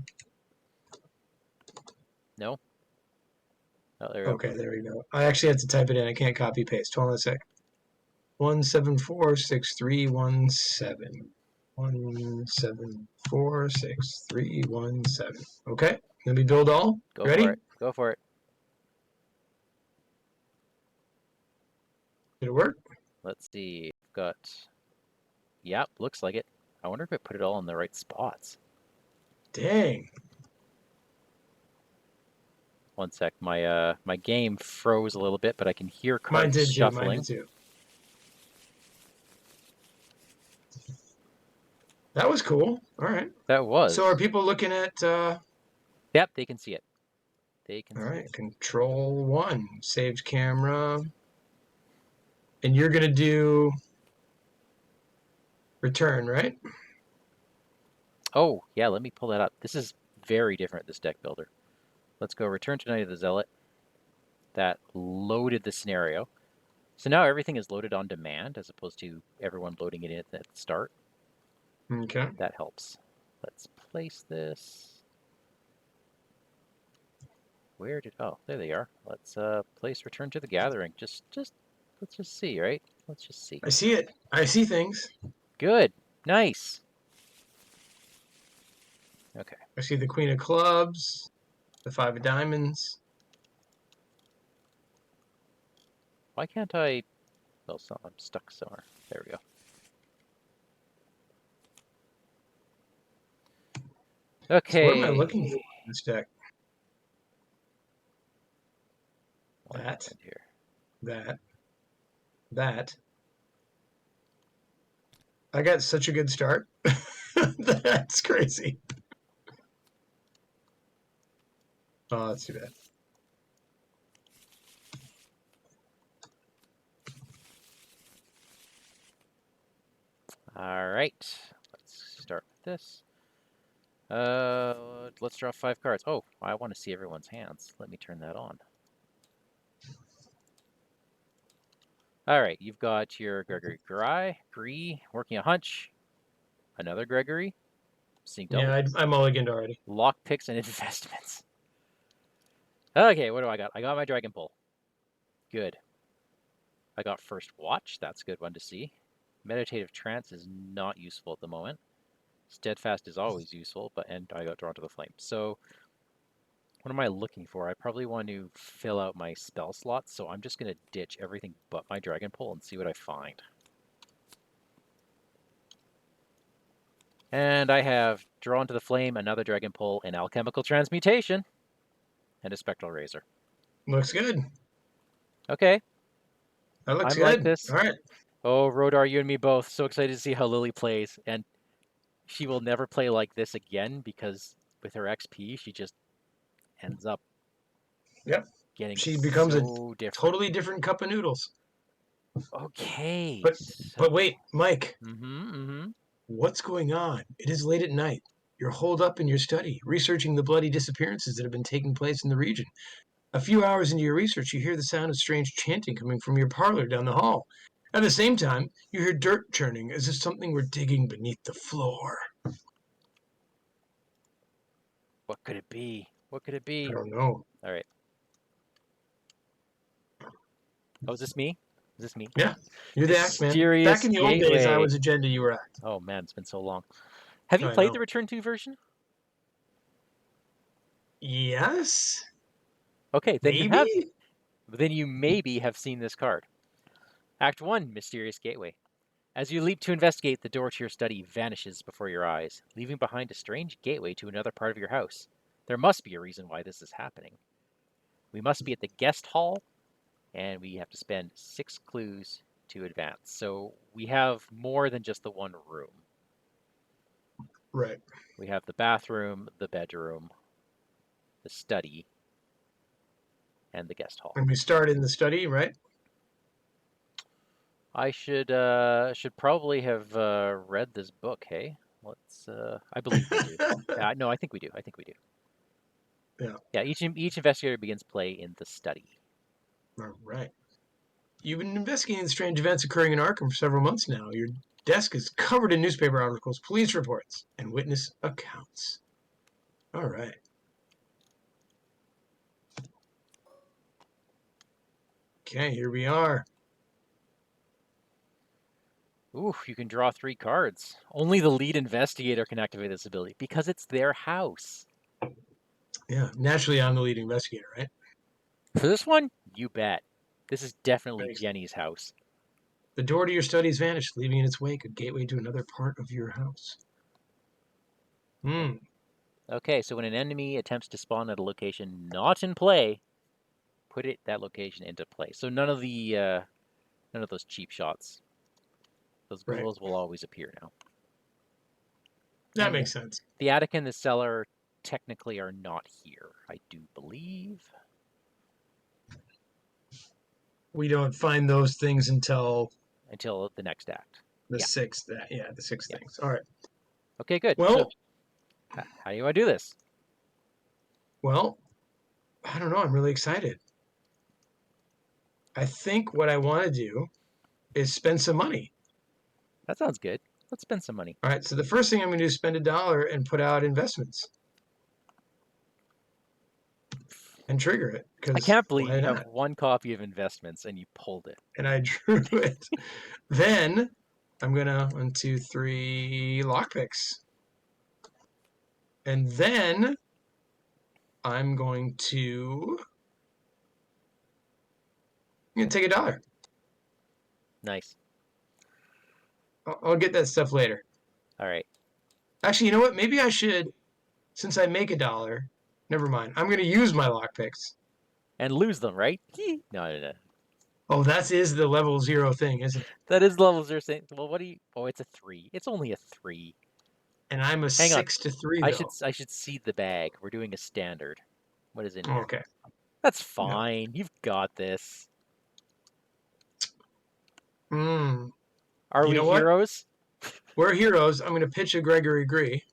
No? Oh, there we go. okay, there we go. I actually had to type it in. I can't copy paste. Hold on a sec. 1746317. 1746317. Okay, let me build all. Go for Ready? it. Go for it. Did it work? Let's see. Got. Yep, looks like it. I wonder if I put it all in the right spots. Dang. One sec. My game froze a little bit, but I can hear Mine cards did too. Mine did shuffling. too. That was cool. All right. That So are was. people looking at Yep, they can see it. They can all see right, it. control one, saved camera. And you're gonna do return, right? Oh, yeah, let me pull that up. This is very different, this deck builder. Let's go return to Night of the Zealot. That loaded the scenario. So now everything is loaded on demand as opposed to everyone loading it in at the start. Okay. That helps. Let's place this. Where did, oh, there they are. Let's place Return to the Gathering. Let's just see, right? Let's just see. I see it. I see things. Good. Nice. Okay. I see the queen of clubs, the five of diamonds. Why can't I, oh, so I'm stuck somewhere. There we go. So what am I Okay. looking for in this deck? What That, happened here? that, that. I got such a good start. That's crazy. Oh, that's too bad. All right. Let's start with this. Let's draw 5 cards. Oh, I want to see everyone's hands. Let me turn that on. All right, you've got your Gregory Gree working a hunch, another Gregory, seeing double, Yeah, I mulliganed already. lock picks and investments. Okay, what do I got? I got my Dragon Pull. Good. I got First Watch. That's a good one to see. Meditative Trance is not useful at the moment. Steadfast is always useful, and I got Drawn to the Flame. So what am I looking for? I probably want to fill out my spell slots, so I'm just going to ditch everything but my Dragon Pull and see what I find. And I have Drawn to the Flame, another Dragon Pull, an Alchemical Transmutation, and a Spectral Razor. Looks good. Okay, That looks I'm like good. this. All right. Oh, Rodar, you and me both. So excited to see how Lily plays. And she will never play like this again because with her XP, she just ends up Yep. getting She becomes a so different. totally different cup of noodles. Okay, But so. but wait, Mike, Mm-hmm. what's going on? It is late at night. You're holed up in your study, researching the bloody disappearances that have been taking place in the region. A few hours into your research, you hear the sound of strange chanting coming from your parlor down the hall. At the same time, you hear dirt churning as if something were digging beneath the floor. What could it be? What could it I be? don't know. All right. Oh, is this me? Is this me? Yeah, you're the act man. Back Mysterious in the old days, I Gateway. was agenda, you were act. Oh man, it's been so long. Have you I played the know. Return to version? Yes? Okay, then you have. Maybe? Then you maybe have seen this card. Act 1, Mysterious Gateway. As you leap to investigate, the door to your study vanishes before your eyes, leaving behind a strange gateway to another part of your house. There must be a reason why this is happening. We must be at the guest hall, and we have to spend 6 clues to advance. So we have more than just the one room. Right. We have the bathroom, the bedroom, the study, and the guest hall. And we start in the study, right? I should probably have read this book. Hey, let's. I believe we do. No, I think we do. I think we do. Yeah. Yeah. Each investigator begins play in the study. All right. You've been investigating the strange events occurring in Arkham for several months now. Your desk is covered in newspaper articles, police reports, and witness accounts. All right. Okay, here we are. Ooh, you can draw 3 cards. Only the lead investigator can activate this ability because it's their house. Yeah, naturally, I'm the lead investigator, right? For this one, you bet. This is definitely Thanks. Jenny's house. The door to your studies vanished, leaving in its wake a gateway to another part of your house. Hmm. Okay, so when an enemy attempts to spawn at a location not in play, put that location into play. So none of those cheap shots. Those Right. ghouls will always appear now. That And makes sense. the attic and the cellar technically are not here, I do believe. We don't find those things until Until the next act. the Yeah, sixth. Yeah, the sixth yeah. things. All right. Okay, good. So Well, how do I do this? well, I don't know. I'm really excited. I think what I want to do is spend some money. That sounds good. Let's spend some money. All right. So the first thing I'm going to do is spend $1 and put out investments and trigger it I because can't believe why you have not? one copy of investments and you pulled it. And I drew it. Then I'm gonna 1, 2, 3 lockpicks, and then I'm gonna take $1. Nice. I'll get that stuff later. All right. Actually, you know what? Maybe I should, since I make $1. Never mind. I'm gonna use my lockpicks. And lose them, right? No, no, no. Oh, that is the level 0 thing, isn't it? That is levels they're saying. Well, what do you? Oh, it's a 3. It's only a 3. And I'm a Hang on. 6 to 3 I though. should seed the bag. We're doing a standard. What is in here? Okay. That's No. fine. You've got this. Hmm. Are You we know what? heroes? We're heroes. I'm gonna pitch a Gregory Gree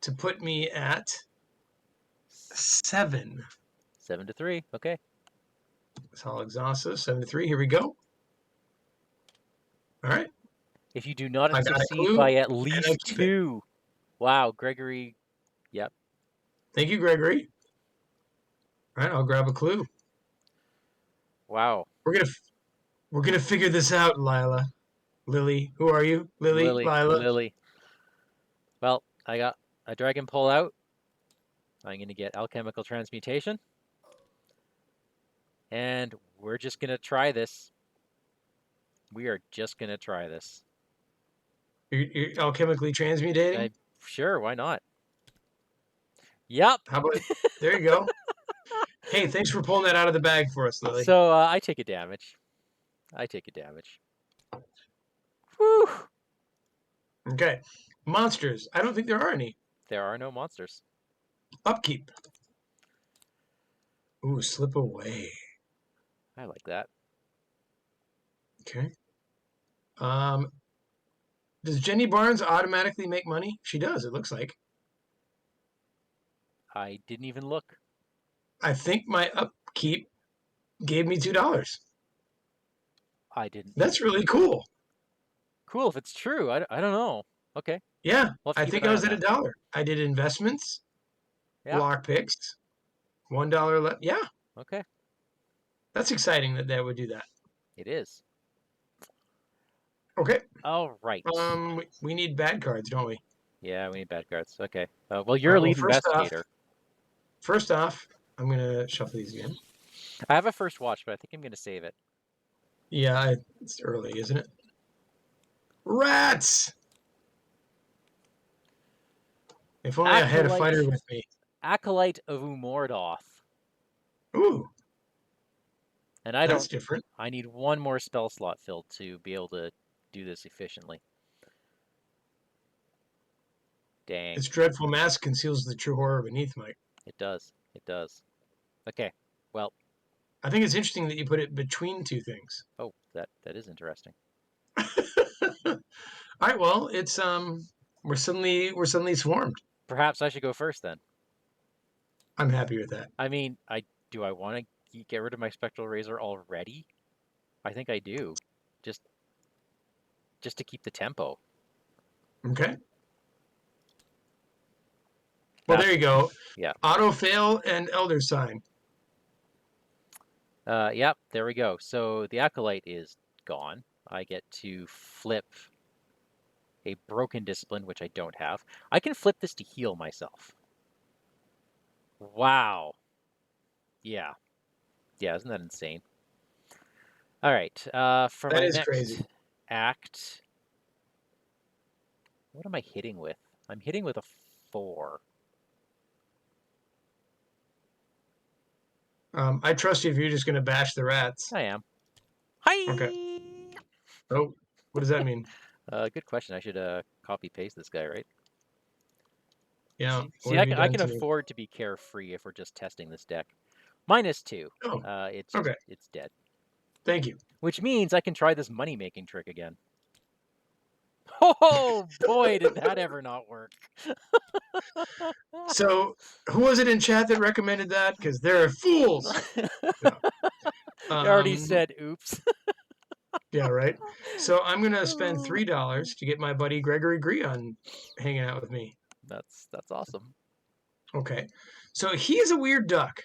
to put me at 7. 7 to 3. Okay. It's all exhaustive. 7 to 3. Here we go. All right. If you do not I got a succeed clue by at and I least keep it. 2. Wow, Gregory. Yep. Thank you, Gregory. All right, I'll grab a clue. Wow. We're gonna we're gonna figure this out, Lila. Lily, who are you? Lily, Lila. Lily. Well, I got a dragon pull out. I'm going to get alchemical transmutation. And we're just going to try this. We are just going to try this. You're alchemically transmutating. Sure, why not? Yep. How about there you go. Hey, thanks for pulling that out of the bag for us, Lily. So I take a damage. I take a damage. Whew. Okay. Monsters. I don't think there are any. There are no monsters. Upkeep. Ooh, slip away. I like that. Okay. Um, does Jenny Barnes automatically make money? She does, it looks like. I didn't even look. I think my upkeep gave me $2. I didn't. That's really cool. Cool if it's true. I don't know. Okay. Yeah, We'll have to I keep an think I eye was on at that. $1. I did investments, Yeah. lock picks, $1 left. Yeah, Okay. that's exciting that would do that. It is. Okay. All right. We need bad cards, don't we? Yeah, we need bad cards. Okay. Well, All you're a right. Well, lead investigator. first off, I'm gonna shuffle these again. I have a first watch, but I think I'm going to save it. Yeah, it's early, isn't it? Rats! If only I had a fighter with me. Acolyte of Umordoth. Ooh, And I that's don't. different. I need one more spell slot filled to be able to do this efficiently. Dang. Its dreadful mask conceals the true horror beneath, Mike. It does. It does. Okay. Well. I think it's interesting that you put it between two things. Oh, that is interesting. All right. Well, it's we're suddenly swarmed. Perhaps I should go first then. I'm happy with that. I mean, do I want to get rid of my spectral razor already? I think I do. Just to keep the tempo. Okay. Well, there you go. Yeah. Auto fail and elder sign. Yep, there we go. So the acolyte is gone. I get to flip a broken discipline, which I don't have. I can flip this to heal myself. Wow. Yeah. Yeah, isn't that insane? All right. For That my is next crazy. act, what am I hitting with? I'm hitting with a 4. I trust you if you're just going to bash the rats. I am. Okay. Hi. Oh, what does that mean? Good question. I should copy paste this guy, right? Yeah. See, What have you I done can to me? afford to be carefree if we're just testing this deck. -2. Oh, It's okay. dead. Thank you. Which means I can try this money making trick again. Oh boy, did that ever not work. So, who was it in chat that recommended that? Because they're fools. No. It already Um, said oops. yeah, right. So I'm gonna spend $3 to get my buddy Gregory Gree on hanging out with me. That's awesome. Okay. So he is a weird duck.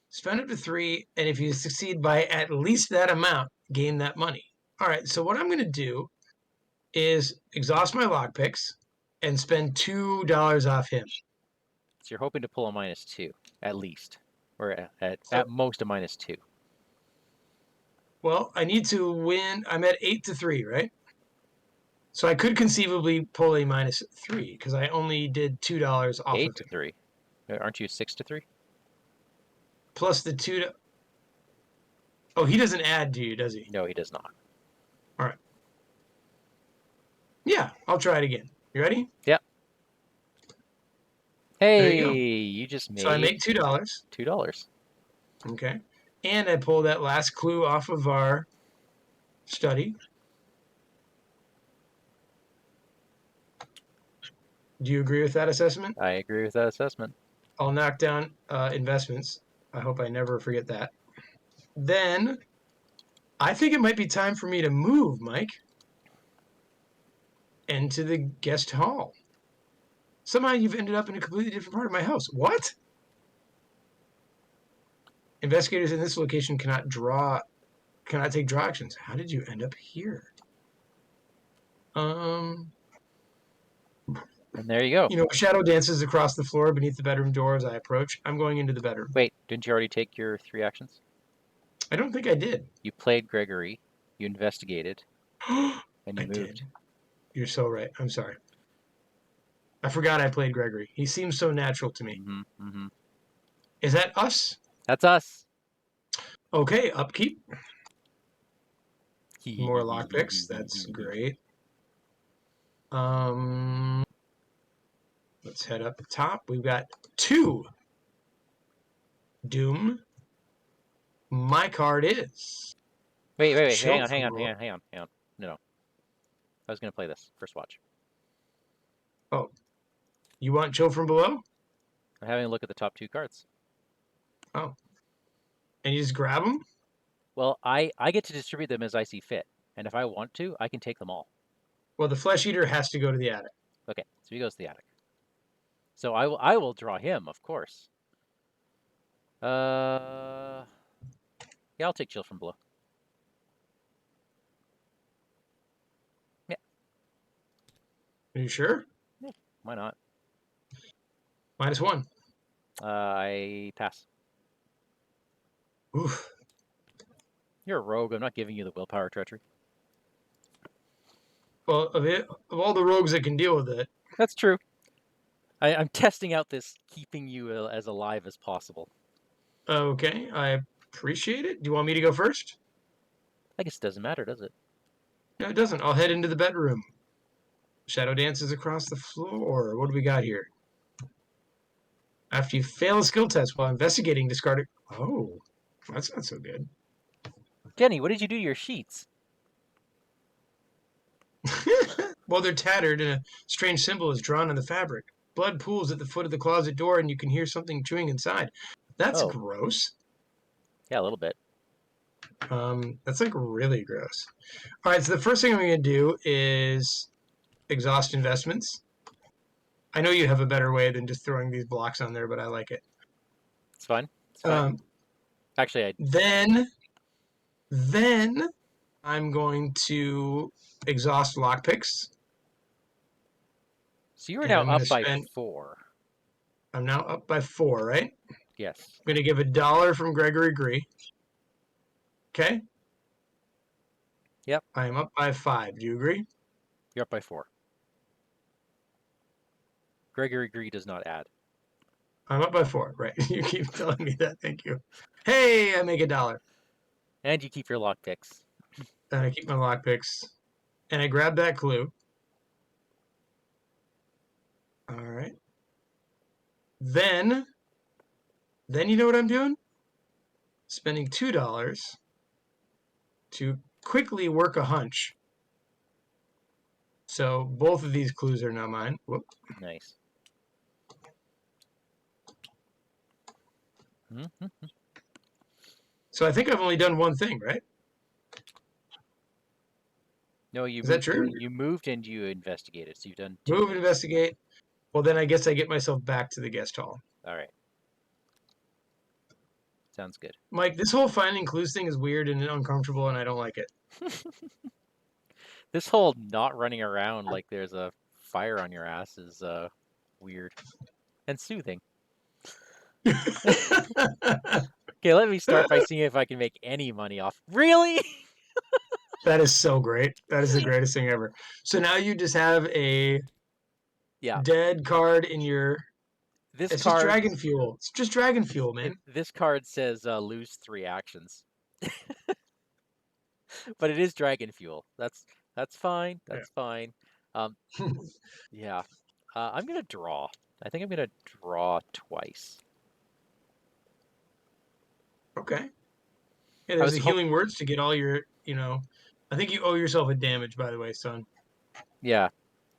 Spend up to 3, and if you succeed by at least that amount, gain that money. All right. So what I'm gonna do is exhaust my lockpicks and spend $2 off him. So you're hoping to pull a -2, at least. Or So at most a -2. well, I need to win. I'm at 8-3, right? So I could conceivably pull a -3 because I only did $2 off Eight of to him. three. Aren't you 6-3? Plus the two. Oh, he doesn't add to you, does he? No, he does not. All right. Yeah, I'll try it again. You ready? Yep. There Hey, you go. you just So I made make $2. $2. Okay. And I pull that last clue off of our study. Do you agree with that assessment? I agree with that assessment. I'll knock down investments. I hope I never forget that. Then I think it might be time for me to move, Mike, into the guest hall. Somehow you've ended up in a completely different part of my house. What? Investigators in this location cannot take draw actions. How did you end up here? Um, And there you go. you know, a shadow dances across the floor beneath the bedroom door as I approach. I'm going into the bedroom. Wait, didn't you already take your 3 actions? I don't think I did. You played Gregory, you investigated, I and you did. moved. You're so right. I'm sorry. I forgot I played Gregory. He seems so natural to me. Mm-hmm. Mm-hmm. Is that us? That's us. Okay, upkeep. More lockpicks. That's great. Um, let's head up top. We've got 2 Doom. My card is Wait. Chill Hang from on. Below. No. I was gonna play this. First watch. Oh, you want Chill from Below? I'm having a look at the top 2 cards. Oh, and you just grab them? Well, I get to distribute them as I see fit, and if I want to, I can take them all. Well, the Flesh Eater has to go to the attic. Okay, so he goes to the attic. So I will draw him, of course. Uh, yeah, I'll take Chill from Below. Yeah, Are you sure? yeah, why not? -1. I pass. Oof. You're a rogue. I'm not giving you the willpower treachery. Well, of all the rogues that can deal with it, That's true. I'm testing out this keeping you as alive as possible. okay, I appreciate it. Do you want me to go first? I guess it doesn't matter, does it? No, it doesn't. I'll head into the bedroom. Shadow dances across the floor. What do we got here? After you fail a skill test while investigating, discard it. Oh, that's not so good. Jenny, what did you do to your sheets? Well, they're tattered and a strange symbol is drawn on the fabric. Blood pools at the foot of the closet door and you can hear something chewing inside. That's Oh, gross. yeah, a little bit. That's like really gross. All right, so the first thing I'm going to do is exhaust investments. I know you have a better way than just throwing these blocks on there, but I like it. It's fine. It's fine. Um, Actually, then I'm going to exhaust lockpicks, so you are and now I'm going up to by spend. 4. I'm now up by 4, right? Yes. I'm going to give $1 from Gregory Gree. Okay. Yep. I am up by 5. Do you agree? You're up by 4. Gregory Gree does not add. I'm up by 4. Right. You keep telling me that. Thank you. Hey, I make $1. And you keep your lockpicks. And I keep my lockpicks. And I grab that clue. All right. Then you know what I'm doing? Spending $2 to quickly work a hunch. So both of these clues are now mine. Whoop. Nice. Mm-hmm. So I think I've only done one thing, right? No, you Is that moved. true? You moved and you investigated. So you've done 2 Move, things. investigate. Well, then I guess I get myself back to the guest hall. All right. Sounds good. Mike, this whole finding clues thing is weird and uncomfortable, and I don't like it. This whole not running around like there's a fire on your ass is weird and soothing. Okay, let me start by seeing if I can make any money off. Really? That is so great. That is the greatest thing ever. So now you just have a Yeah. dead card in your. This It's just card. dragon fuel. It's just dragon fuel, man. This card says lose 3 actions, but it is dragon fuel. That's fine. Yeah. That's fine. Um, yeah. I'm gonna draw. I think I'm gonna draw twice. Okay. Yeah, I there's was the hope. healing words to get all your, I think you owe yourself a damage, by the way, son. Yeah.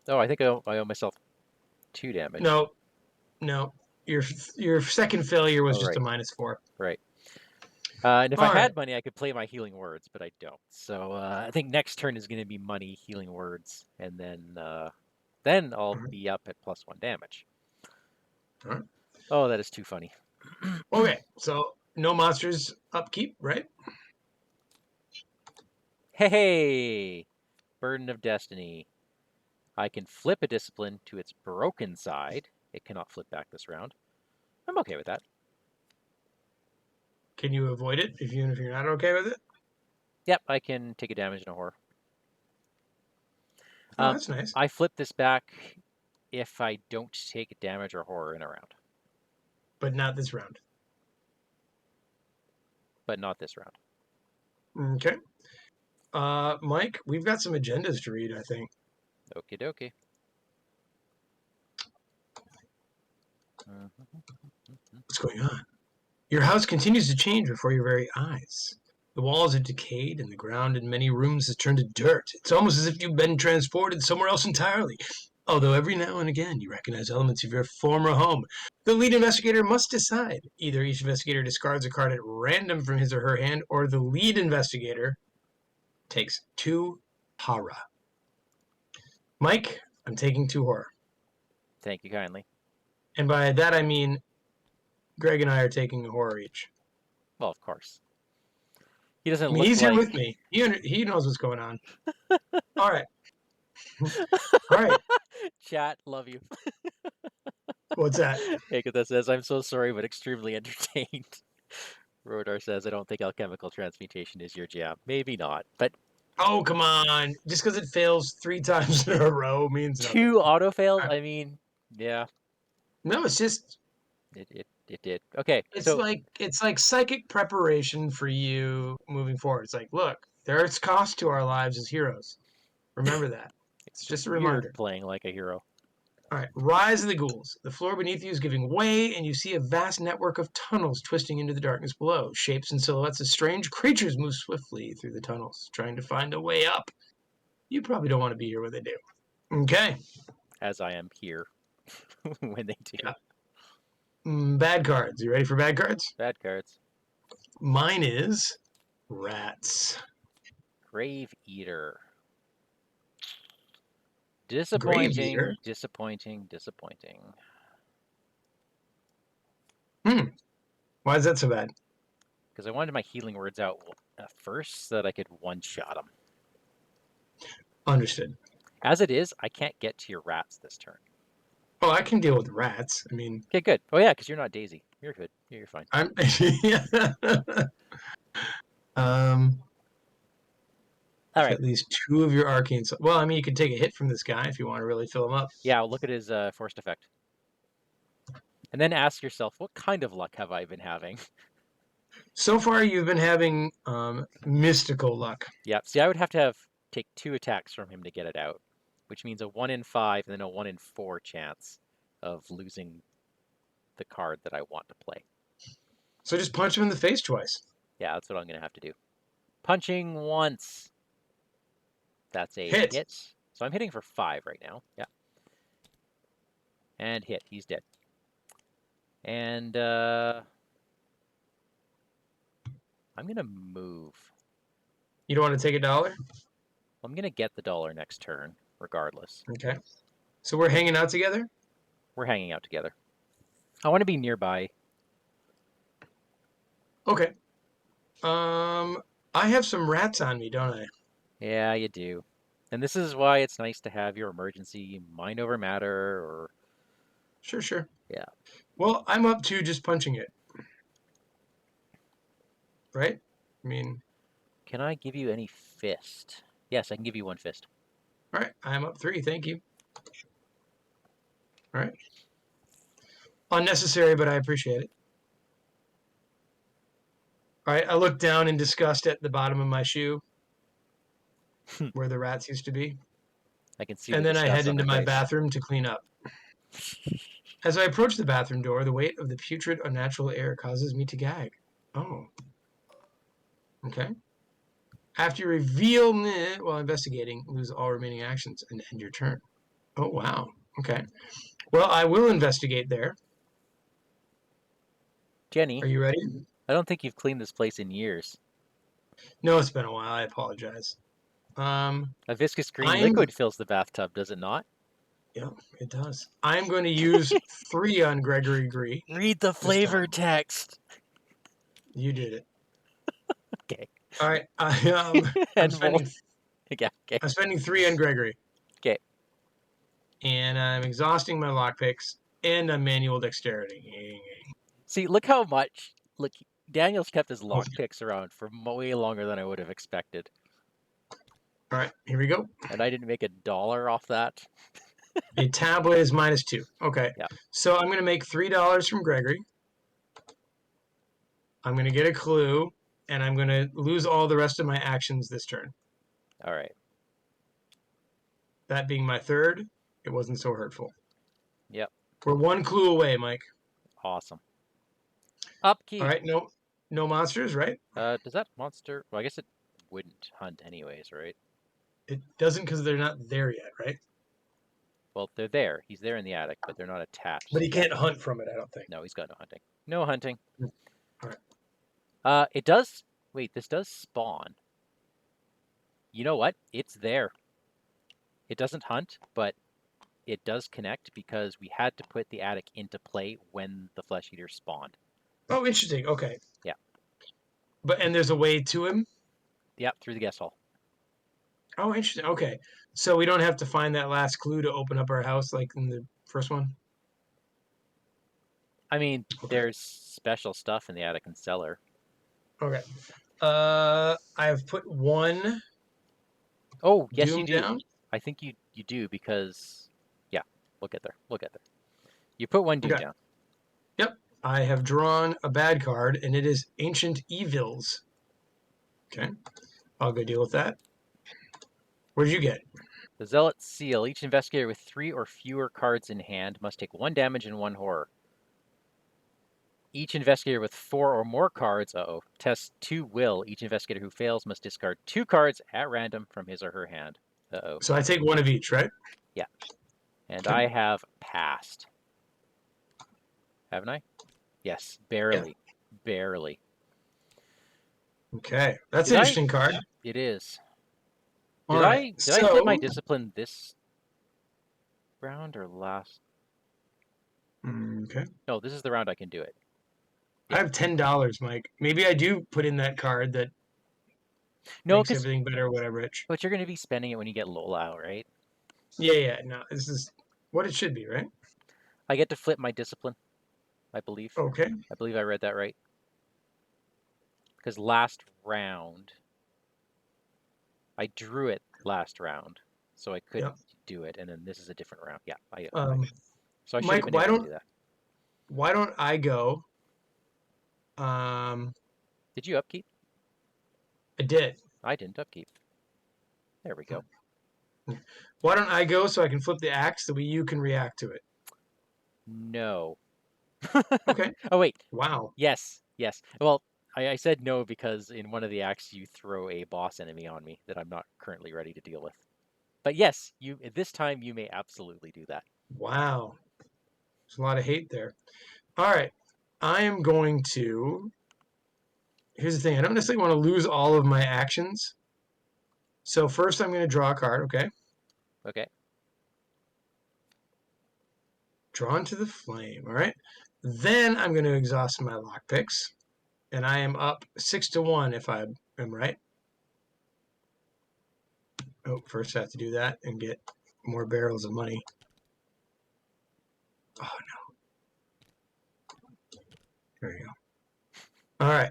Oh, I think I owe myself 2 damage. No, no. Your your second failure was Oh, just a right. -4. Right. And if I All right. had money, I could play my healing words, but I don't. So I think next turn is going to be money, healing words, and then I'll All right. be up at +1 damage. All right. Oh, that is too funny. Okay. So no monsters upkeep, right? Hey, hey! Burden of Destiny. I can flip a discipline to its broken side. It cannot flip back this round. I'm okay with that. Can you avoid it even if you're not okay with it? Yep, I can take a damage in a horror. Oh, that's nice. I flip this back if I don't take damage or horror in a round, But not this round. but not this round. Okay. Mike, we've got some agendas to read, I think. Okie dokie. Mm-hmm. What's going on? Your house continues to change before your very eyes. The walls are decayed, and the ground in many rooms has turned to dirt. It's almost as if you've been transported somewhere else entirely. Although every now and again you recognize elements of your former home. The lead investigator must decide. Either each investigator discards a card at random from his or her hand, or the lead investigator takes 2 horror. Mike, I'm taking 2 horror. Thank you kindly. And by that I mean Greg and I are taking a horror each. Well, of course. He doesn't I mean, look he's here like. with me. He knows what's going on. All right. All right. Chat, love you. What's that? Ekata says, I'm so sorry, but extremely entertained. Rodar says, I don't think alchemical transmutation is your jam. Maybe not, but Oh, come on. Just because it fails 3 times in a row means nothing. 2 auto fails. Uh, I mean, yeah, No, it's just it did. Okay, so it's like psychic preparation for you moving forward. It's like, look, there's cost to our lives as heroes. Remember that. It's just a you're reminder. playing like a hero. All right, Rise of the Ghouls. The floor beneath you is giving way, and you see a vast network of tunnels twisting into the darkness below. Shapes and silhouettes of strange creatures move swiftly through the tunnels, trying to find a way up. You probably don't want to be here when they do. Okay. As I am here when they do. Yeah. Bad cards. You ready for bad cards? Bad cards. Mine is rats. Grave Eater. Grave Eater. Disappointing, disappointing, disappointing. Why is that so bad? Because I wanted my healing words out first so that I could one-shot them. Understood. As it is, I can't get to your rats this turn. Oh, I can deal with rats. I mean, Okay, good. Oh yeah, because you're not Daisy. You're good. You're fine. I'm. um. All right. At least 2 of your arcane. Well, I mean, you can take a hit from this guy if you want to really fill him up. Yeah, I'll look at his forced effect. And then ask yourself, what kind of luck have I been having? So far, you've been having mystical luck. Yeah, see, I would have to take 2 attacks from him to get it out, which means a 1 in 5 and then a 1 in 4 chance of losing the card that I want to play. So just punch him in the face twice. Yeah, that's what I'm going to have to do. Punching once. That's a Hit. hit. So I'm hitting for 5 right now. Yeah. And hit. He's dead. And I'm going to move. You don't want to take $1? I'm going to get the dollar next turn, regardless. Okay. So we're hanging out together? We're hanging out together. I want to be nearby. Okay. I have some rats on me, don't I? Yeah, you do. And this is why it's nice to have your emergency mind over matter or... Sure, sure. Yeah. Well, I'm up to just punching it. Right? I mean... Can I give you any fist? Yes, I can give you 1 fist. All right, I'm up 3, thank you. All right. Unnecessary, but I appreciate it. All right, I look down in disgust at the bottom of my shoe where the rats used to be. I can see the And then I head disgust on into your my face. bathroom to clean up. As I approach the bathroom door, the weight of the putrid, unnatural air causes me to gag. Oh. Okay. After you reveal while investigating, lose all remaining actions and end your turn. Oh, wow. Okay. Well, I will investigate there. Jenny, Are you ready? I don't think you've cleaned this place in years. No, it's been a while. I apologize. A viscous green I'm. liquid fills the bathtub, does it not? Yeah, it does. I'm going to use 3 on Gregory Gree Read the this flavor time. text. You did it. Okay. All right. I'm And roll. spending. Yeah, okay. I'm spending 3 on Gregory, Okay. and I'm exhausting my lockpicks and I'm manual dexterity. See, look how much. Look, Daniel's kept his lockpicks around for way longer than I would have expected. All right, here we go. And I didn't make $1 off that. A tablet is -2. Okay. Yeah. So I'm going to make $3 from Gregory. I'm going to get a clue, and I'm going to lose all the rest of my actions this turn. All right. That being my third, it wasn't so hurtful. Yep. We're 1 clue away, Mike. Awesome. All Upkeep. right, no monsters, right? Does that monster... Well, I guess it wouldn't hunt anyways, right? It doesn't because they're not there yet, right? Well, they're there. He's there in the attic, but they're not attached. But he can't hunt from it, I don't think. No, he's got no hunting. No hunting. All right. It does... Wait, this does spawn. You know what? It's there. It doesn't hunt, but it does connect because we had to put the attic into play when the flesh eater spawned. Oh, interesting. Okay. Yeah. And there's a way to him? Yep, through the guest hall. Oh, interesting. Okay. So we don't have to find that last clue to open up our house like in the first one? I mean, Okay. there's special stuff in the attic and cellar. Okay. I've put 1 Oh, yes, Doom you do. down. I think you do because, yeah, we'll get there. We'll get there. You put 1 Doom Okay. down. Yep. I have drawn a bad card, and it is Ancient Evils. Okay. I'll go deal with that. What did you get? The Zealot Seal. Each investigator with 3 or fewer cards in hand must take 1 damage and 1 horror. Each investigator with 4 or more cards, tests 2 will. Each investigator who fails must discard 2 cards at random from his or her hand. So I take 1 of each, right? Yeah. And Okay. I have passed. Haven't I? Yes, barely. Yeah. Barely. Okay. That's an interesting card. It is. All right. Did I flip my discipline this round or last? Okay. No, this is the round I can do it. Yeah. I have $10, Mike. Maybe I do put in that card that makes everything better or whatever. But you're going to be spending it when you get Lola out, right? Yeah. No, this is what it should be, right? I get to flip my discipline, I believe. Okay. I believe I read that right. Because last round, I drew it last round, so I Yep. couldn't do it, and then this is a different round. Yeah, Um, so I should have Mike, been able to do that. why don't I go? Um, Did you upkeep? I did. I didn't upkeep. There we go. Why don't I go so I can flip the axe that you can react to it? No. Okay. Oh wait, Wow. yes, yes. Well, I said no because in one of the acts you throw a boss enemy on me that I'm not currently ready to deal with. But yes, you this time you may absolutely do that. Wow. There's a lot of hate there. All right. I am going to. Here's the thing. I don't necessarily want to lose all of my actions. So first, I'm going to draw a card. Okay. Okay. Drawn to the flame. All right. Then I'm going to exhaust my lockpicks, and I am up 6-1 if I am right. Oh, first I have to do that and get more barrels of money. Oh no. There you go. All right.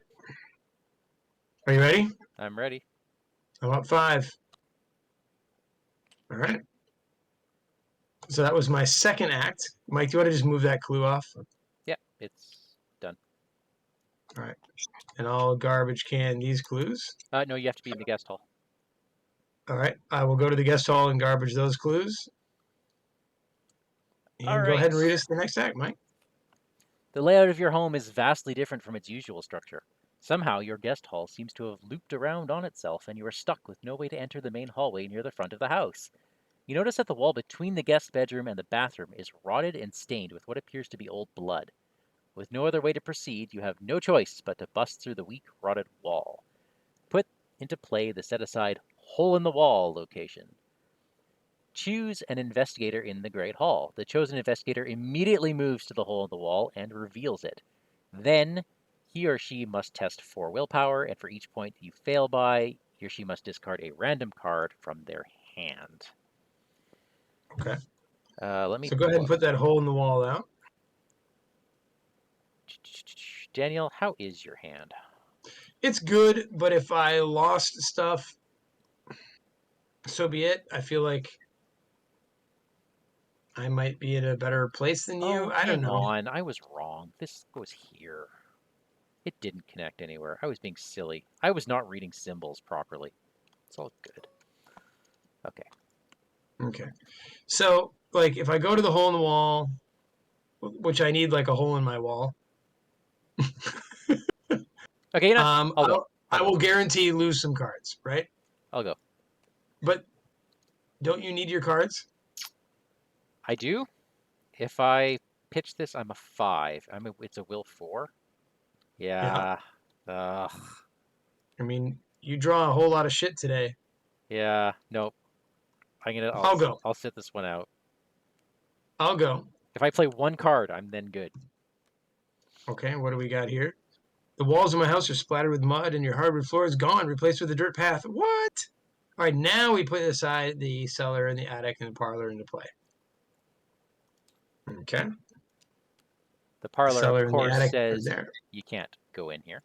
Are you ready? I'm ready. I'm up 5. All right. So that was my second act. Mike, do you want to just move that clue off? Yeah, it's done. All right. And I'll garbage can these clues. No, you have to be in the guest hall. All right. I will go to the guest hall and garbage those clues. All And go ahead right. and read us the next act, Mike. The layout of your home is vastly different from its usual structure. Somehow, your guest hall seems to have looped around on itself, and you are stuck with no way to enter the main hallway near the front of the house. You notice that the wall between the guest bedroom and the bathroom is rotted and stained with what appears to be old blood. With no other way to proceed, you have no choice but to bust through the weak, rotted wall. Put into play the set aside hole in the wall location. Choose an investigator in the Great Hall. The chosen investigator immediately moves to the hole in the wall and reveals it. Then he or she must test 4 willpower, and for each point you fail by, he or she must discard a random card from their hand. Okay. Let me So go ahead pull and up. put that hole in the wall out. Daniel, how is your hand? It's good, but if I lost stuff, so be it. I feel like I might be in a better place than Oh, you. I don't hang know. on. I was wrong. This goes here. It didn't connect anywhere. I was being silly. I was not reading symbols properly. It's all good. Okay. Okay. So, like, if I go to the hole in the wall, which I need like a hole in my wall, Okay, you know what? I'll go. I'll I go. will guarantee lose some cards, right? I'll go. But don't you need your cards? I do. If I pitch this, I'm a 5. It's a will 4. Yeah. Yeah. Ugh. I mean, you draw a whole lot of shit today. Yeah. Nope. I'll go. I'll sit this one out. I'll go. If I play one card, I'm then good. Okay, what do we got here? The walls of my house are splattered with mud, and your hardwood floor is gone, replaced with a dirt path. What? All right, now we put aside the cellar and the attic and the parlor into play. Okay, The the parlor, of cellar and the course, attic are says there. you can't go in here.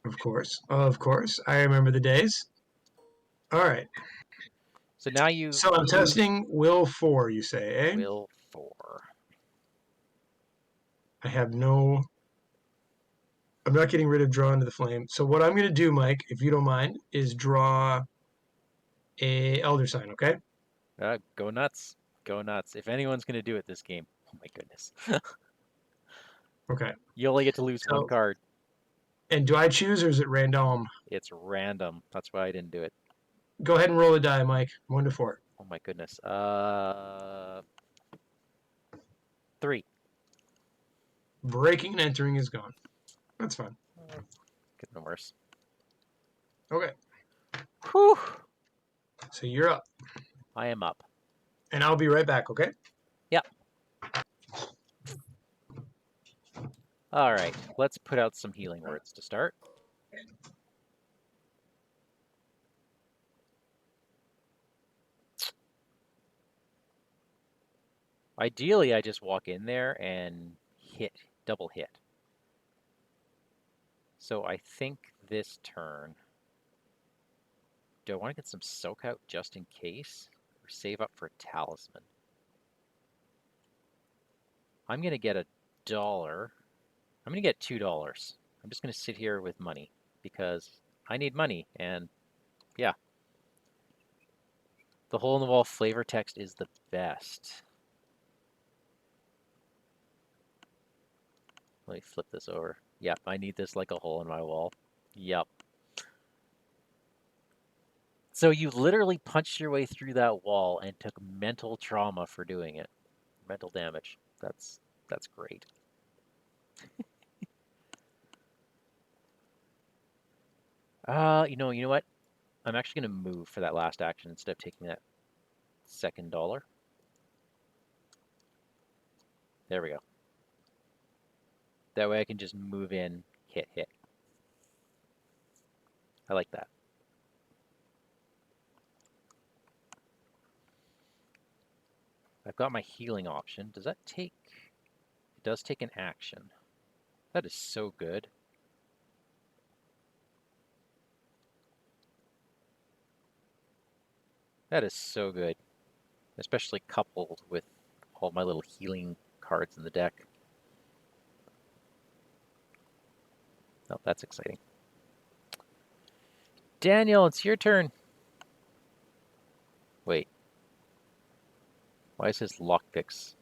Of course, of course. I remember the days. All right. So now you So I'm lose testing will 4, you say, eh? will 4. I have no. I'm not getting rid of drawn to the flame. So what I'm going to do, Mike, if you don't mind, is draw a elder sign. Okay. Go nuts. Go nuts. If anyone's going to do it this game, oh my goodness. Okay. You only get to lose one So, card. and do I choose or is it random? It's random. That's why I didn't do it. Go ahead and roll a die, Mike. 1 to 4. Oh my goodness. 3. Breaking and entering is gone. That's fine. Could have been worse. Okay. Whew. So you're up. I am up. And I'll be right back, okay? Yep. All right. Let's put out some healing words to start. Ideally, I just walk in there and double hit. So I think this turn, Do I want to get some soak out just in case? Or save up for a talisman? I'm going to get $1. I'm going to get $2. I'm just going to sit here with money because I need money. And yeah, the hole in the wall flavor text is the best. Let me flip this over. Yep, I need this like a hole in my wall. Yep. So you literally punched your way through that wall and took mental trauma for doing it. Mental damage. That's great. You know what? I'm actually gonna move for that last action instead of taking that second dollar. There we go. That way I can just move in, hit, hit. I like that. I've got my healing option. Does that take... It does take an action. That is so good. That is so good. Especially coupled with all my little healing cards in the deck. Oh, that's exciting. Daniel, it's your turn. Wait. Why is his lockpicks?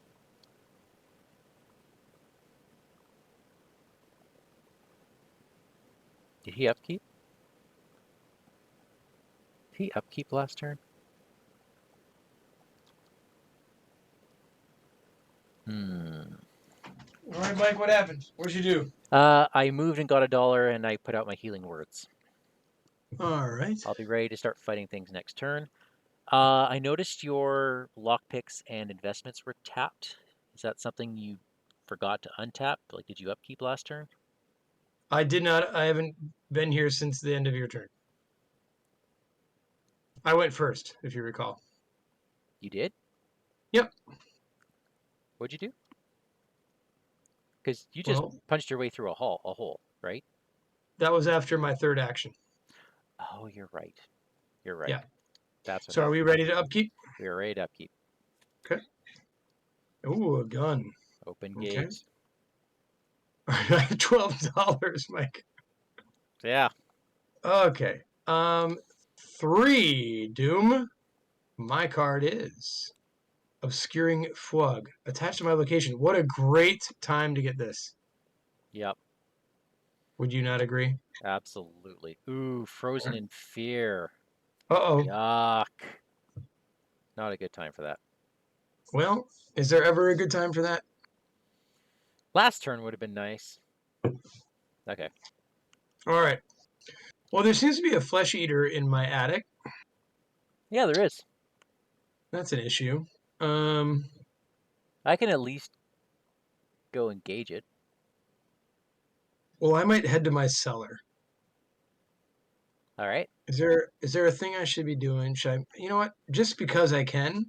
Did he upkeep? Did he upkeep last turn? Hmm. All right, Mike, what happened? What'd you do? I moved and got $1 and I put out my healing words. All right. I'll be ready to start fighting things next turn. I noticed your lockpicks and investments were tapped. Is that something you forgot to untap? Like, did you upkeep last turn? I did not. I haven't been here since the end of your turn. I went first, if you recall. You did? Yep. What'd you do? Because you just Well, punched your way through a hole, right? that was after my third action. Oh, you're right. You're right. Yeah. That's what So are we happened. ready to upkeep? We were ready to upkeep. Okay. Ooh, a gun. Open Okay. gate. $12, Mike. Yeah. Okay. 3, Doom. My card is Obscuring Fwug. Attached to my location. What a great time to get this. Yep. Would you not agree? Absolutely. Ooh, frozen in fear. Uh-oh. Yuck. Not a good time for that. Well, is there ever a good time for that? Last turn would have been nice. Okay. All right. Well, there seems to be a flesh eater in my attic. Yeah, there is. That's an issue. Um, I can at least go engage it. well, I might head to my cellar. All right. Is there a thing I should be doing? Should I? You know what? Just because I can,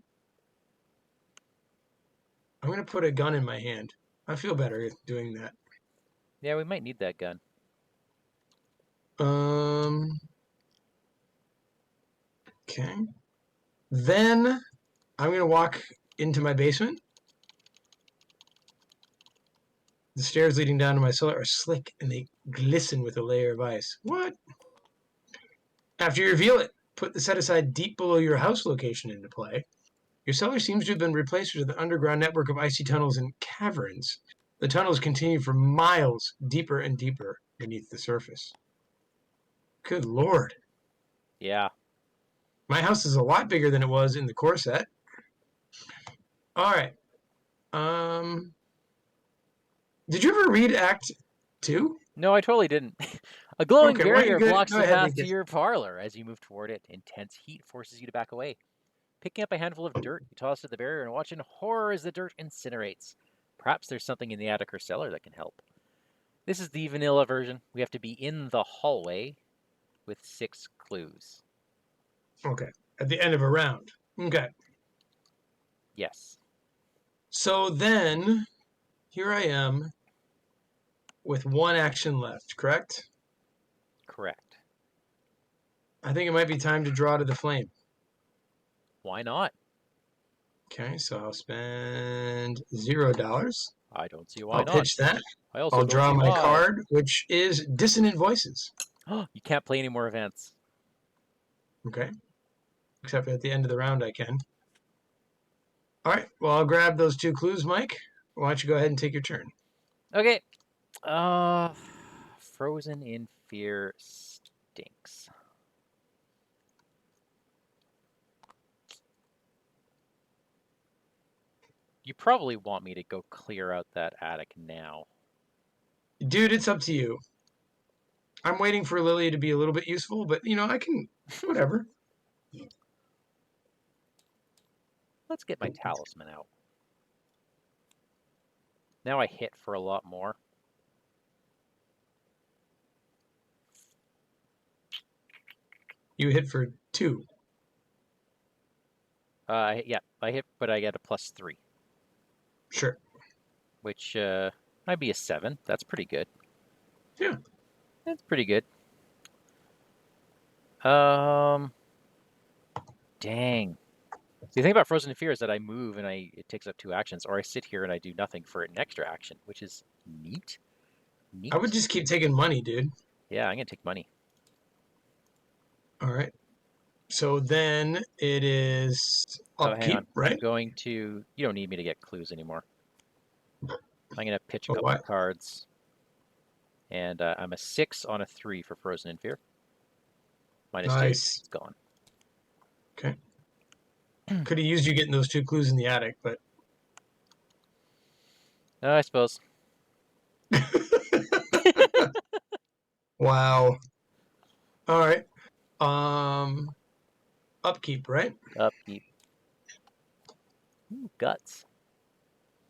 I'm gonna put a gun in my hand. I feel better doing that. Yeah, we might need that gun. Um. Okay. Then I'm gonna walk into my basement. The stairs leading down to my cellar are slick and they glisten with a layer of ice. What? After you reveal it, put the set aside deep below your house location into play. Your cellar seems to have been replaced with an underground network of icy tunnels and caverns. The tunnels continue for miles deeper and deeper beneath the surface. Good lord. Yeah. My house is a lot bigger than it was in the core set. All right. Um, did you ever read Act 2? No, I totally didn't. A glowing Okay, why don't you barrier blocks go the ahead, path to Recast. your parlor. As you move toward it, intense heat forces you to back away. Picking up a handful of dirt, you toss it at the barrier and watch in horror as the dirt incinerates. Perhaps there's something in the attic or cellar that can help. This is the vanilla version. We have to be in the hallway with 6 clues. Okay, at the end of a round. Okay. Yes, So then, here I am with one action left, correct? correct. I think it might be time to draw to the flame. Why not? Okay, so I'll spend $0. I don't see why I'll not. pitch that. I also I'll don't draw see my why. card, which is Dissonant Voices. You can't play any more events. Okay, except at the end of the round I can. All right, well, I'll grab those 2 clues, Mike. Why don't you go ahead and take your turn? Okay. Frozen in Fear stinks. You probably want me to go clear out that attic now. Dude, it's up to you. I'm waiting for Lily to be a little bit useful, but, I can, whatever. Let's get my talisman out. Now I hit for a lot more. You hit for 2. Yeah, I hit, but I get a +3. Sure. Which might be a 7. That's pretty good. Yeah. That's pretty good. Dang. The thing about Frozen in Fear is that I move and it takes up 2 actions, or I sit here and I do nothing for an extra action, which is neat. I would Neat. just keep taking money, dude. Yeah, I'm gonna take money. All right. So then it is Oh, hang upkeep, on. I'm right? going to. You don't need me to get clues anymore. I'm gonna pitch a But couple what? cards, and I'm a 6 on a 3 for Frozen in Fear. -2. Nice. It's gone. Okay. Could have used you getting those 2 clues in the attic, but I suppose. wow. All right. Upkeep, right? Upkeep. Ooh, guts.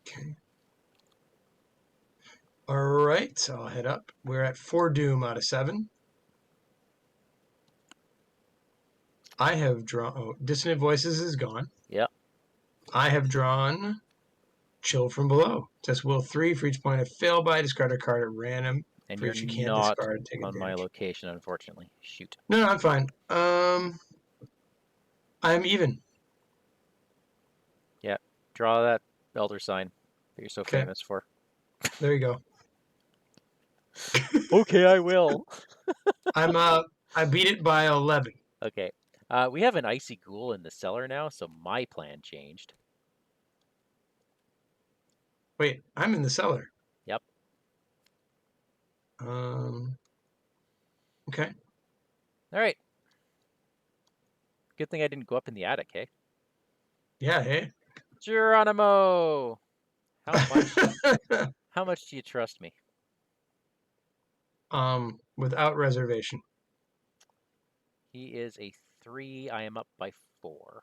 Okay. All right. So I'll head up. We're at 4 doom out of 7. I have drawn. Oh, Dissonant Voices is gone. Yep. I have drawn Chill from Below. Test will 3 for each point I fail by. Discard a card at random. And For you're each you can't not discard, take a on my damage. location, unfortunately. Shoot. No, I'm fine. I'm even. Yeah. Draw that elder sign that you're so Okay, famous for. there you go. Okay, I will. I beat it by 11. Okay. We have an icy ghoul in the cellar now, so my plan changed. Wait, I'm in the cellar. Yep. Okay. All right. Good thing I didn't go up in the attic, hey? Yeah, hey. Geronimo! How much how much do you trust me? Without reservation. He is a 3. I am up by 4.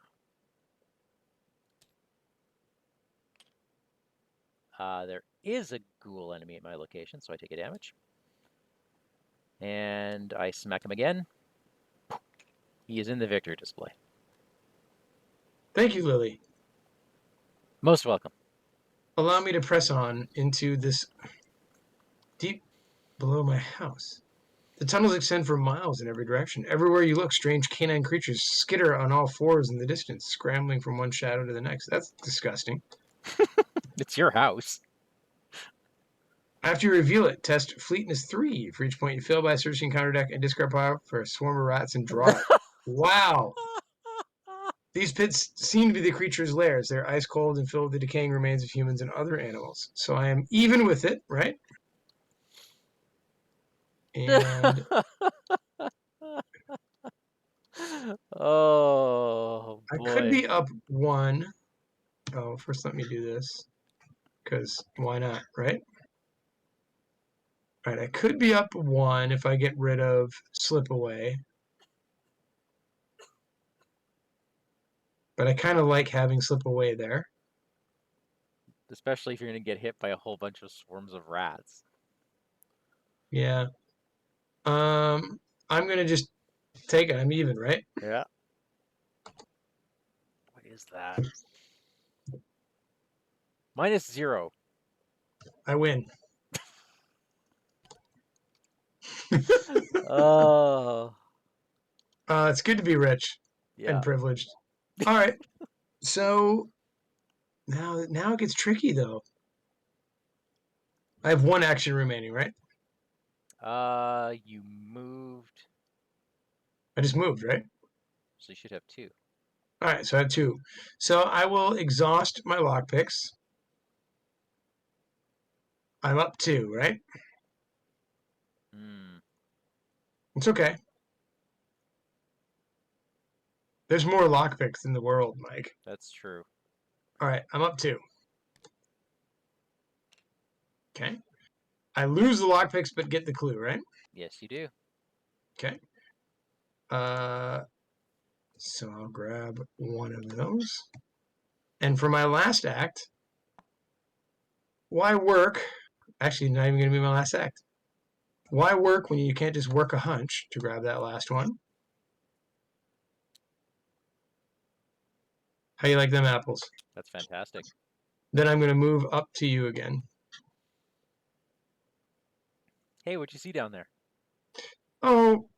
There is a ghoul enemy at my location, so I take a damage. And I smack him again. He is in the victory display. Thank you, Lily. Most welcome. Allow me to press on into this deep below my house. The tunnels extend for miles in every direction. Everywhere you look, strange canine creatures skitter on all fours in the distance, scrambling from one shadow to the next. That's disgusting. It's your house. After you reveal it, test Fleetness 3. For each point you fail by searching counter deck and discard power for a swarm of rats and draw it. Wow. These pits seem to be the creature's lairs. They're ice cold and filled with the decaying remains of humans and other animals. So I am even with it, right? And Oh I could boy. be up 1. Oh, first let me do this. Because why not, right? All right, I could be up 1 if I get rid of Slip Away. But I kind of like having Slip Away there. Especially if you're gonna get hit by a whole bunch of swarms of rats. Yeah. I'm gonna just take it. I'm even, right? Yeah. What is that? -0. I win. Oh. It's good to be rich and Yeah. privileged. All right. So now it gets tricky though. I have one action remaining, right? You moved, I just moved, right? so you should have two. All right, so I have two. So I will exhaust my lockpicks. I'm up two, right? Hmm, It's okay. There's more lockpicks in the world, Mike. that's true. All right, I'm up two. Okay. I lose the lockpicks, but get the clue, right? Yes, you do. Okay. Uh, so I'll grab one of those. And for my last act, why work? Actually, not even going to be my last act. Why work when you can't just work a hunch to grab that last one? How you like them apples? That's fantastic. Then I'm going to move up to you again. Hey, what'd you see down there? Oh,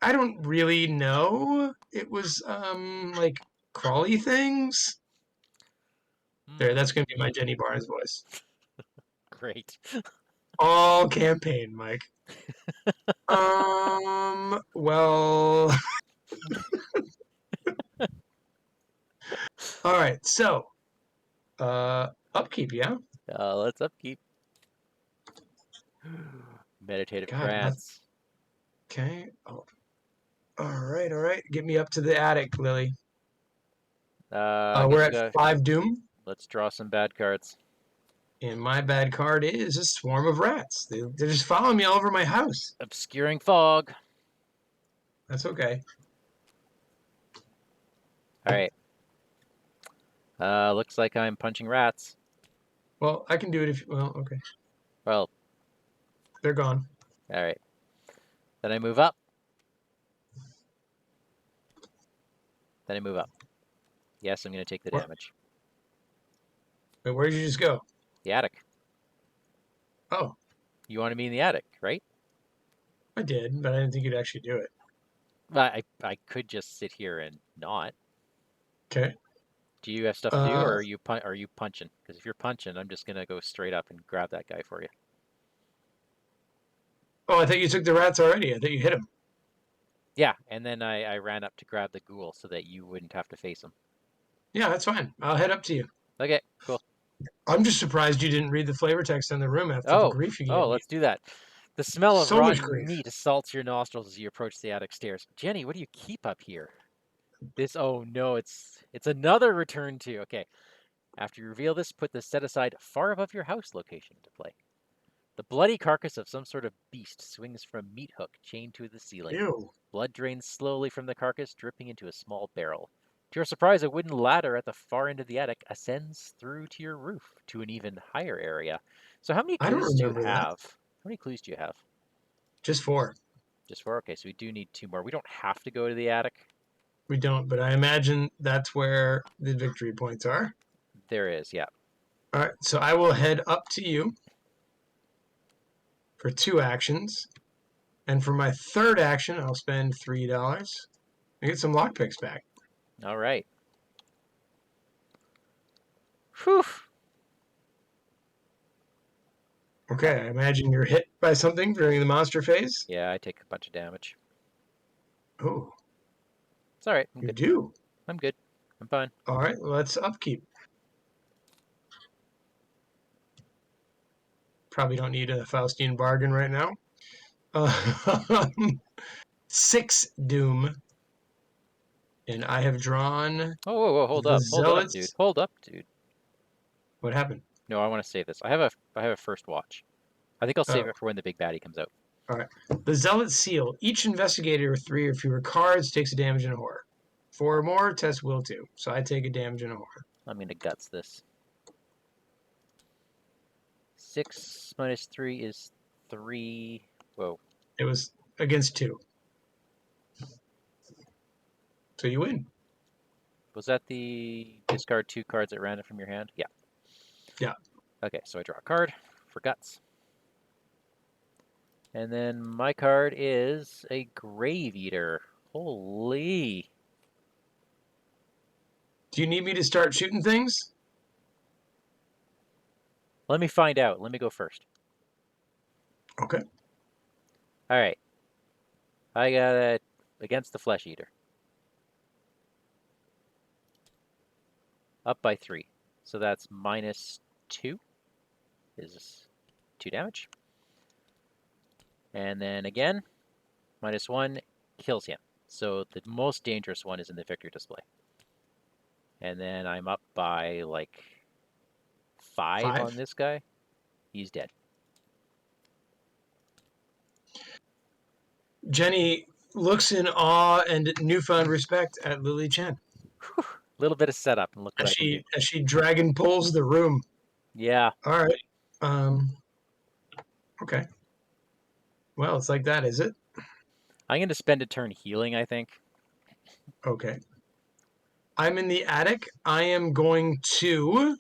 I don't really know. It was like crawly things. There, that's Hmm, going to be my Jenny Barnes voice. great. All campaign, Mike. Well, all right. So, upkeep, yeah. Let's upkeep. Meditative God, not trance. okay. Oh, all right, all right. Get me up to the attic, Lily. I We're guess we at got. five doom, Let's draw some bad cards. and my bad card is a swarm of rats. They're just following me all over my house. Obscuring fog. That's okay. All right. Looks like I'm punching rats. Well, I can do it if. Well, okay. Well, They're gone. all right. Then I move up. Then I move up. Yes, I'm going to take the What? damage. Wait, where did you just go? The attic. Oh, You want to be in the attic, right? I did, but I didn't think you'd actually do it. I could just sit here and not. Okay. Do you have stuff to do, or Uh, are you punching? Because if you're punching, I'm just gonna go straight up and grab that guy for you. oh, I thought you took the rats already. I thought you hit them. Yeah, and then I ran up to grab the ghoul so that you wouldn't have to face him. Yeah, that's fine. I'll head up to you. Okay, cool. I'm just surprised you didn't read the flavor text in the room after the Oh, grief you oh, gave me. let's do that. The smell of So much rotten grief. meat assaults your nostrils as you approach the attic stairs. Jenny, what do you keep up here? This, oh no, it's another return to. Okay, after you reveal this, put the set aside far above your house location to play. The bloody carcass of some sort of beast swings from a meat hook chained to the ceiling. Ew. Blood drains slowly from the carcass, dripping into a small barrel. To your surprise, a wooden ladder at the far end of the attic ascends through to your roof to an even higher area. So, how many I don't clues do you remember that. have? How many clues do you have? Just four. Just four? Okay, so we do need two more. We don't have to go to the attic. We don't, but I imagine that's where the victory points are. There is, yeah. All right, so I will head up to you for two actions. And for my third action, I'll spend $3 and get some lockpicks back. All right. Whew. Okay, I imagine you're hit by something during the monster phase. Yeah, I take a bunch of damage. Oh, It's all right. I'm you good. do. I'm good. I'm fine. All right, let's upkeep. Probably don't need a Faustian bargain right now. Uh, six doom, and I have drawn Oh, whoa, whoa, hold the up. Hold up, dude. zealots. Hold up, dude. What happened? No, I want to save this. I have a first watch. I think I'll save Oh, it for when the big baddie comes out. all right. The zealot seal. Each investigator with three or fewer cards takes a damage in a horror. Four or more, test will too. So I take a damage in a horror. I'm gonna guts this. 6 minus 3 is 3. Whoa. It was against two, so you win. Was that the discard 2 cards at random from your hand? Yeah. Yeah. Okay, so I draw a card for guts. And then my card is a Grave Eater. Holy. Do you need me to start shooting things? Let me find out. Let me go first. Okay. All right. I got it against the Flesh Eater. Up by 3. So that's -2 is 2 damage. And then again, -1 kills him. So the most dangerous one is in the victory display. And then I'm up by like 5 on 5. this guy. He's dead. Jenny looks in awe and newfound respect at Lily Chen A little bit of setup, and look what as I can do. she dragon pulls the room. Yeah, All right. Okay. Well, it's like that, is it? I'm going to spend a turn healing, I think. Okay. I'm in the attic. I am going to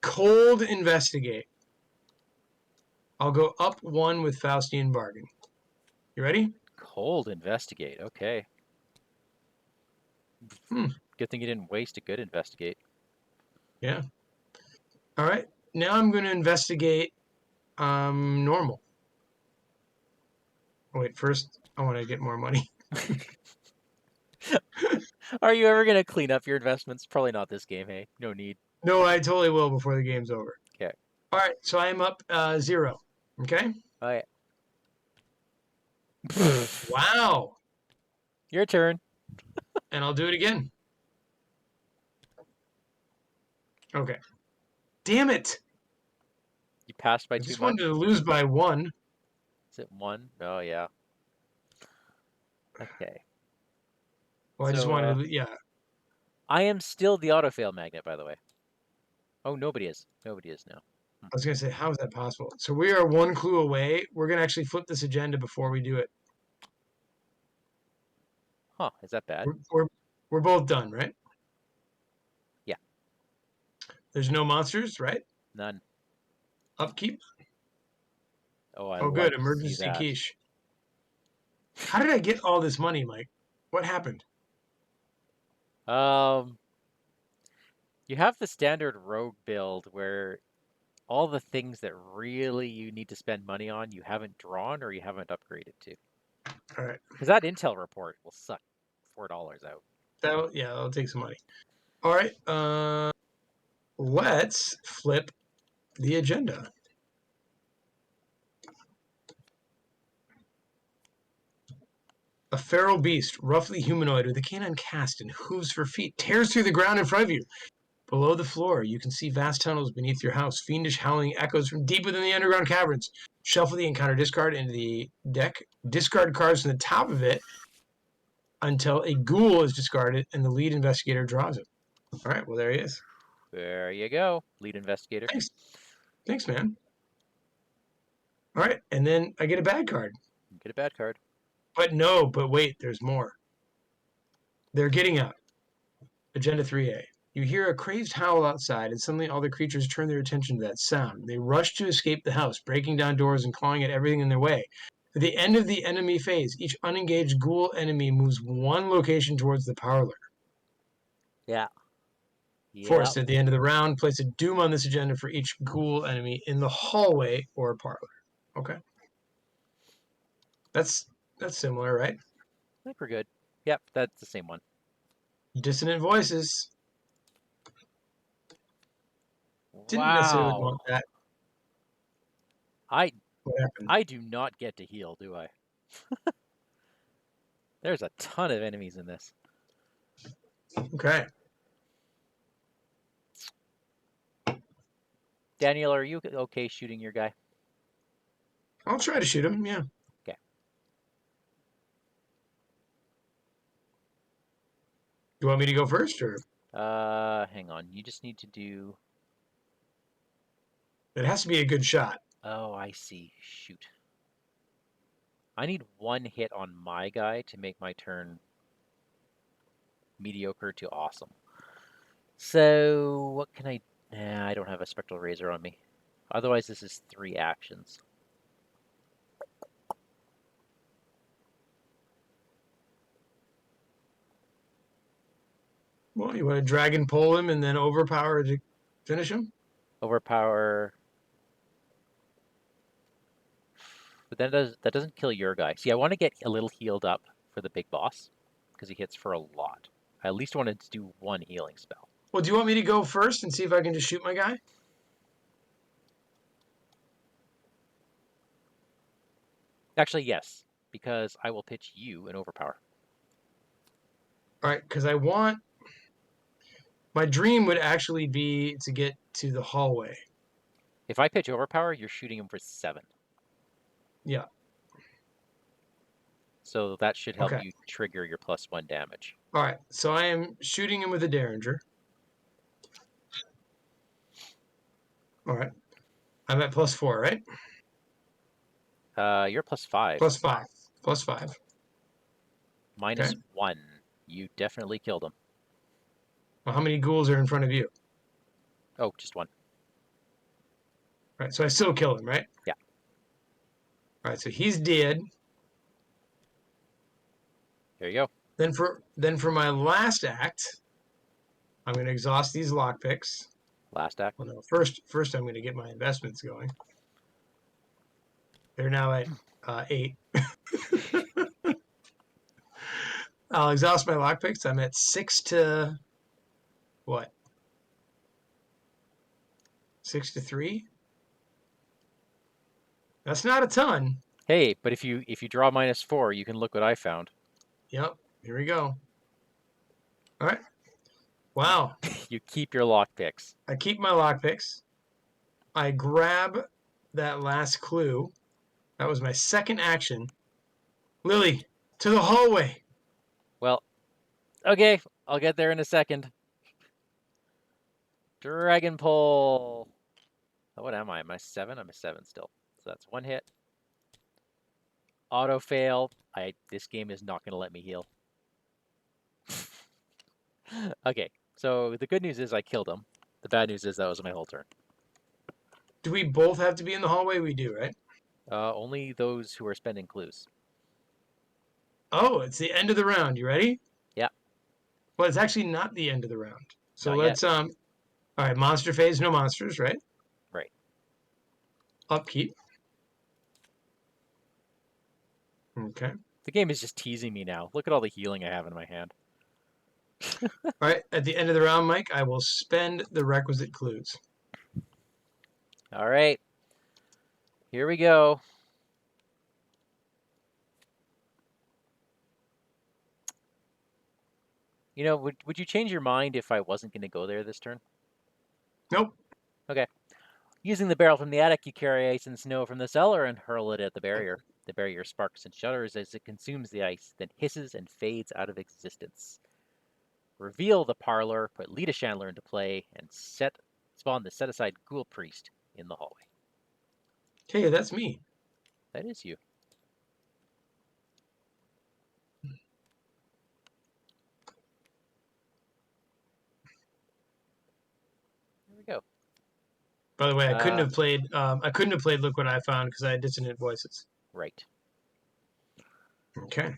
cold investigate. I'll go up 1 with Faustian Bargain. You ready? Cold investigate. Okay. Hmm. Good thing you didn't waste a good investigate. Yeah. All right. Now I'm going to investigate normal. Oh, wait, first I want to get more money. Are you ever going to clean up your investments? Probably not this game, hey? No need. No, I totally will before the game's over. Okay. All right, so I am up 0. Okay. Okay. Wow. Your turn. And I'll do it again. Okay. Damn it. You passed by I too just wanted to much? lose by 1. Is it 1? Oh, yeah. Okay. Well, I just So, wanted to, yeah. I am still the autofail magnet, by the way. Oh, nobody is. Nobody is now. I was going to say, how is that possible? So we are 1 clue away. We're going to actually flip this agenda before we do it. Huh, is that bad? We're both done, right? Yeah, There's no monsters, right? none. Upkeep. Oh, I Oh, good. like to see Emergency that. quiche. How did I get all this money, Mike? What happened? Um, you have the standard rogue build where all the things that really you need to spend money on you haven't drawn or you haven't upgraded to. All right. Because that intel report will suck $4 out. That'll take some money. All right. Let's flip the agenda. A feral beast, roughly humanoid, with a canine cast and hooves for feet, tears through the ground in front of you. Below the floor, you can see vast tunnels beneath your house. Fiendish howling echoes from deep within the underground caverns. Shuffle the encounter discard into the deck. Discard cards from the top of it until a ghoul is discarded and the lead investigator draws it. All right, well, there he is. There you go, lead investigator. Thanks. Thanks, man. All right, and then I get a bad card. Get a bad card. But wait, there's more. They're getting out. Agenda 3A. You hear a crazed howl outside, and suddenly all the creatures turn their attention to that sound. They rush to escape the house, breaking down doors and clawing at everything in their way. At the end of the enemy phase, each unengaged ghoul enemy moves 1 location towards the parlor. Yeah. Yep. Forced at the end of the round, place a doom on this agenda for each ghoul enemy in the hallway or parlor. Okay. That's similar, right? I think we're good. Yep, that's the same one. Dissonant voices. Didn't necessarily Wow. want that. I What happened? I do not get to heal, do I? There's a ton of enemies in this. Okay. Daniel, are you okay shooting your guy? I'll try to shoot him, yeah. Okay. You want me to go first, or Hang on. You just need to do. it has to be a good shot? Oh, I see. Shoot. I need 1 hit on my guy to make my turn mediocre to awesome. So what can I? Nah, I don't have a spectral razor on me. Otherwise, this is 3 actions. Well, you want to dragon pull him and then overpower to finish him? Overpower. But that doesn't kill your guy. See, I want to get a little healed up for the big boss because he hits for a lot. I at least wanted to do one healing spell. Well, do you want me to go first and see if I can just shoot my guy? Actually, yes, because I will pitch you an overpower. All right, because I want my dream would actually be to get to the hallway. If I pitch overpower, you're shooting him for 7. Yeah. So that should help Okay. you trigger your +1 damage. All right. So I am shooting him with a derringer. All right. I'm at +4, right? You're +5. +5. +5. Okay. -1. You definitely killed him. Well, how many ghouls are in front of you? Oh, just 1. All right. So I still kill him, right? Yeah. All right. So he's dead. There you go. Then for my last act, I'm going to exhaust these lockpicks. Last act. Well, no. First I'm going to get my investments going. They're now at 8. I'll exhaust my lockpicks. I'm at 6 to what? 6 to 3. That's not a ton. Hey, but if you draw -4, you can look what I found. Yep. Here we go. All right. Wow. You keep your lockpicks. I keep my lockpicks. I grab that last clue. That was my second action. Lily, to the hallway. Well, okay, I'll get there in a second. Dragon pull. Oh, what am I? Am I 7? I'm a 7 still. So that's 1 hit. Auto fail. This game is not going to let me heal. Okay, so the good news is I killed him. The bad news is that was my whole turn. Do we both have to be in the hallway? We do, right? Only those who are spending clues. Oh, it's the end of the round. You ready? Yeah. Well, it's actually not the end of the round. So Not yet. let's all right, monster phase, no monsters, right? Right. Upkeep. Okay. The game is just teasing me now. Look at all the healing I have in my hand. All right, at the end of the round, Mike, I will spend the requisite clues. All right. Here we go. You know, would you change your mind if I wasn't going to go there this turn? Nope. Okay. Using the barrel from the attic, you carry ice and snow from the cellar and hurl it at the barrier. The barrier sparks and shudders as it consumes the ice, then hisses and fades out of existence. Reveal the parlor, put Lita Chandler into play, and spawn the set-aside ghoul priest in the hallway. Okay, that's me. That is you. There we go. By the way, I couldn't have played. I couldn't have played Look What I Found because I had dissonant voices. Right. Okay.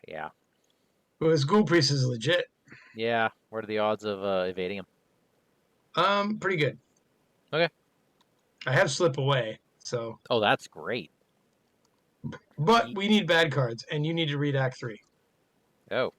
Yeah. Well, this Ghoul Priest is legit. Yeah. What are the odds of evading him? Pretty good. Okay. I have Slip Away, so. Oh, that's great. But we need bad cards, and you need to read Act 3. Oh.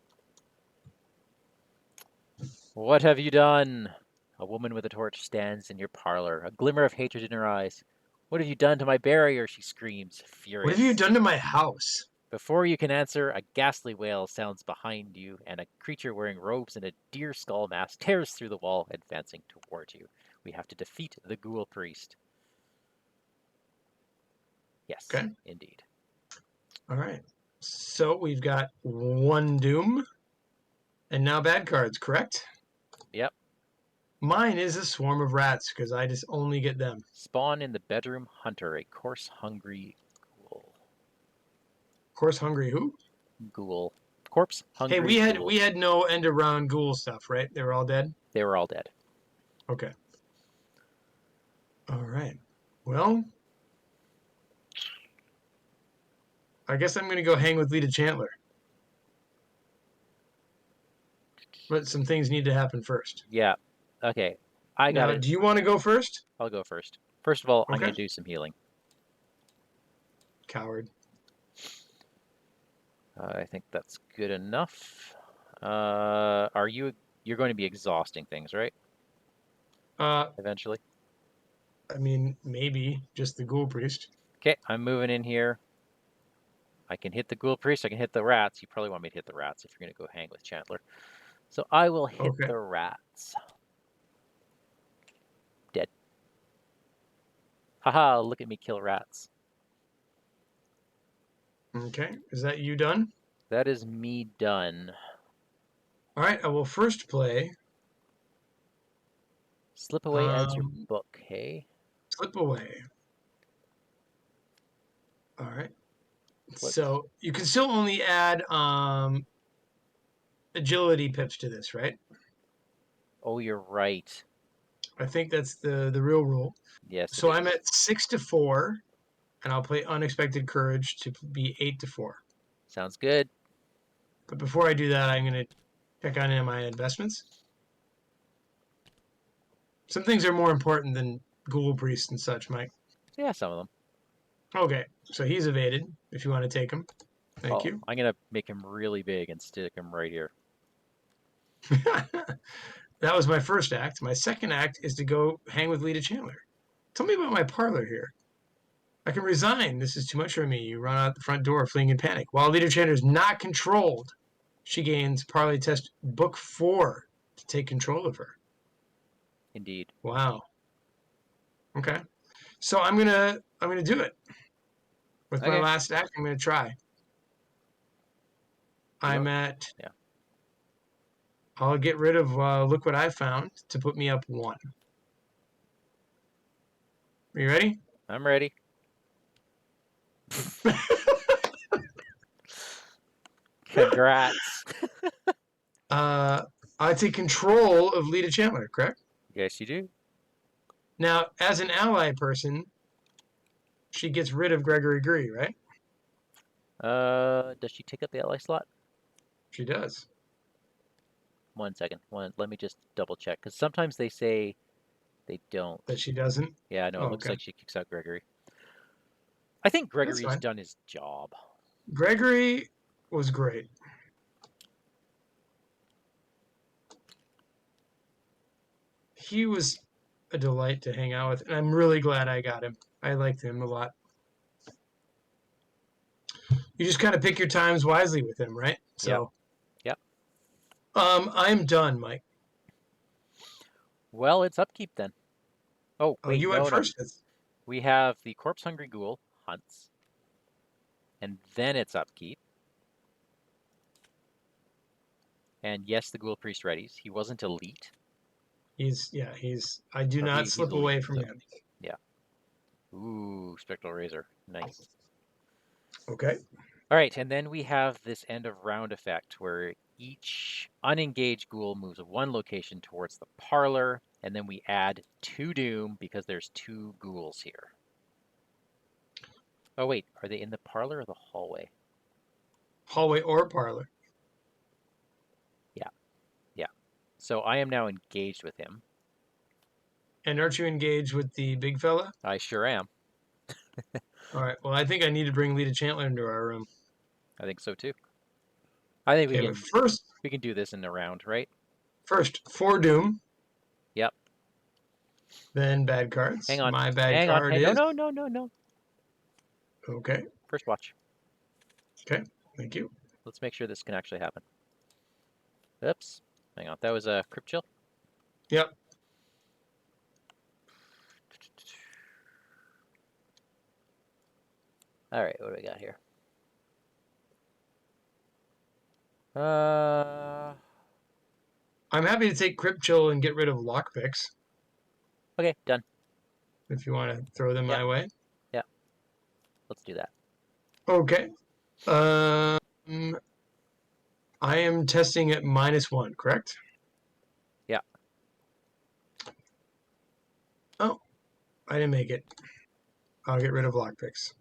What have you done? A woman with a torch stands in your parlor, a glimmer of hatred in her eyes. What have you done to my barrier? She screams, furious. What have you done to my house? Before you can answer, a ghastly wail sounds behind you, and a creature wearing robes and a deer skull mask tears through the wall, advancing toward you. We have to defeat the ghoul priest. Yes, Okay. indeed. All right. So we've got 1 Doom, and now bad cards, correct? Yep. Mine is a swarm of rats because I just only get them. Spawn in the bedroom hunter, a corpse-hungry ghoul. Corpse-hungry who? Ghoul. Corpse-hungry Hey, ghoul. we had no end of round ghoul stuff, right? They were all dead? They were all dead. Okay. All right. Well, I guess I'm going to go hang with Lita Chandler. but some things need to happen first. Yeah. Okay. I got Now, it. do you want to go first? I'll go first. First of all, I'm Okay. going to do some healing. Coward. I think that's good enough. You're going to be exhausting things, right? Uh, Eventually. I mean, maybe just the ghoul priest. Okay, I'm moving in here. I can hit the ghoul priest. I can hit the rats. You probably want me to hit the rats if you're going to go hang with Chandler. So I will hit Okay. the rats. Dead. Haha, look at me kill rats. Okay. Is that you done? That is me done. All right. I will first play Slip away as your um, book, hey? Slip Away. All right. What? So you can still only add agility pips to this, right? Oh, you're right. I think that's the real rule. Yes, it So I'm is. at 6 to 4, and I'll play Unexpected Courage to be 8 to 4. Sounds good. But before I do that, I'm going to check on my investments. Some things are more important than Ghoul Priest and such, Mike. Yeah, some of them. Okay, so he's evaded. If you want to take him, thank Oh, you. I'm going to make him really big and stick him right here. That was my first act. My second act is to go hang with Lita Chandler. Tell me about my parlor here. I can resign. This is too much for me. You run out the front door, fleeing in panic. While Lita Chandler is not controlled, she gains Parley Test Book 4 to take control of her. Indeed. Wow. Okay. So I'm gonna do it. With my Okay. last act, I'm gonna try. You I'm don't. at. Yeah, I'll get rid of Look What I Found to put me up 1. Are you ready? I'm ready. Congrats. uh, I take control of Lita Chandler, correct? Yes, you do. Now, as an ally person, she gets rid of Gregory Gree, right? Does she take up the ally slot? She does. 1 second. Let me just double check because sometimes they say they That don't. she doesn't? Yeah, no, it Oh, looks okay. like she kicks out Gregory. I think That's Gregory's fine. done his job. Gregory was great. He was a delight to hang out with, and I'm really glad I got him. I liked him a lot. You just kind of pick your times wisely with him, right? Yep, So, yep. I'm done, Mike. Well, it's upkeep then. Oh, Oh, wait, you went no, no. first. We have the Corpse Hungry Ghoul hunts, and then it's upkeep. And yes, the Ghoul Priest readies. He wasn't elite, He's. I do or not he's slip elite, away from so him. yeah. Ooh, Spectral Razor. Nice. Okay. All right, and then we have this end of round effect where each unengaged ghoul moves 1 location towards the parlor, and then we add 2 doom because there's 2 ghouls here. Oh wait, are they in the parlor or the hallway? Hallway or parlor. Yeah, yeah. So I am now engaged with him. And aren't you engaged with the big fella? I sure am. All right. Well, I think I need to bring Lita Chandler into our room. I think so too. I think Okay, but first, we can do this in a round, right? first 4 doom, Yep. then bad Hang cards. on. My bad Hang on. card Hey, no, is no, no, no, no. okay. First watch. Okay. Thank you. Let's make sure this can actually happen. Oops. Hang on. That was a crypt chill. Yep. All right, what do we got here? Uh, I'm happy to take Crypt Chill and get rid of lockpicks okay, done. if you want to throw them Yep, my way. yep. Let's do that. Okay. Um, I am testing at -1, correct? Yeah. Oh, I didn't make it. I'll get rid of lockpicks.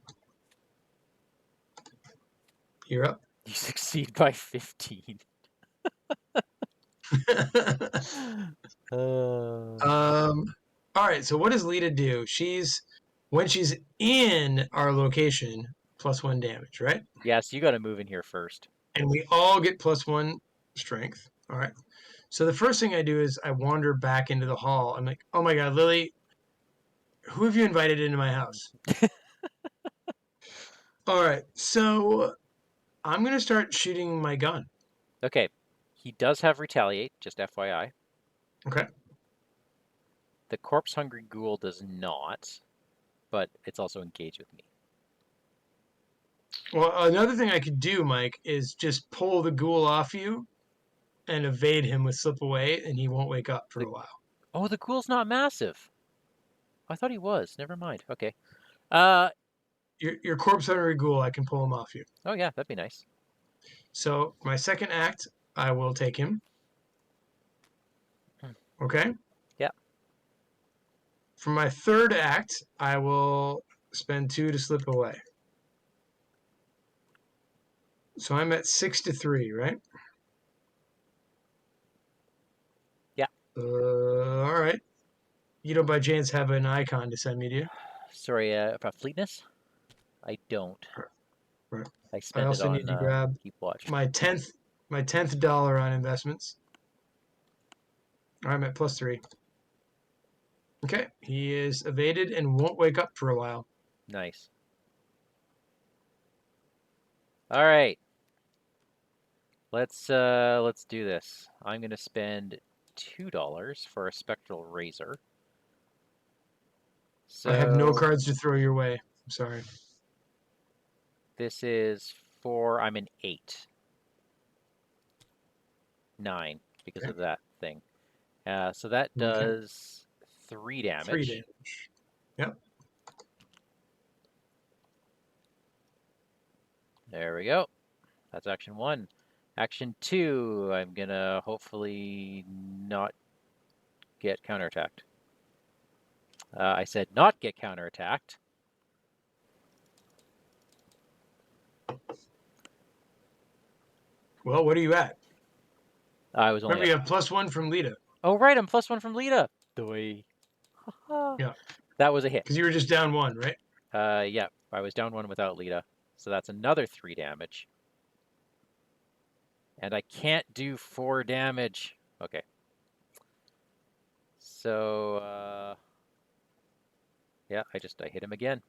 You're up. You succeed by 15. Uh, All right. So what does Lita do? When she's in our location, +1 damage, right? yes, you got to move in here first. And we all get +1 strength. All right. So the first thing I do is I wander back into the hall. I'm like, oh my god, Lily, who have you invited into my house? All right. So I'm gonna start shooting my gun. Okay, he does have retaliate, just FYI. Okay. The corpse hungry ghoul does not, but it's also engaged with me. Well, another thing I could do, Mike, is just pull the ghoul off you and evade him with slip away, and he won't wake up for The a while. oh, the ghoul's not massive. I thought he was. Never mind. Okay. Uh Your corpse hungry ghoul, I can pull him off you. oh yeah, that'd be nice. So my second act, I will take him. Hmm. Okay. Yeah. For my third act, I will spend 2 to slip away. So I'm at 6 to 3, right? Yeah. All right. You don't by chance have an icon to send me, do you? Sorry, about fleetness? I don't. Right. I I spent it also on need to grab keep watch. my tenth dollar on investments. I'm at +3. Okay. He is evaded and won't wake up for a while. Nice. All right. Let's do this. I'm gonna spend $2 for a spectral razor. I have no So cards to throw your way. I'm sorry. this is for I'm an 8, 9 because Okay. of that thing. So that Okay. does 3 3 damage. damage. Yep. There we go. That's action 1. Action 2, I'm gonna hopefully not get counterattacked. I said not get counterattacked. Well, what are you at? I was only Remember, at. you have +1 from Lita. Oh right, I'm +1 from Lita. Doi. Yeah. That was a hit. Because you were just down 1, right? Yeah, I was down 1 without Lita, so that's another 3 damage. And I can't do 4 damage. Okay. So, yeah, I hit him again.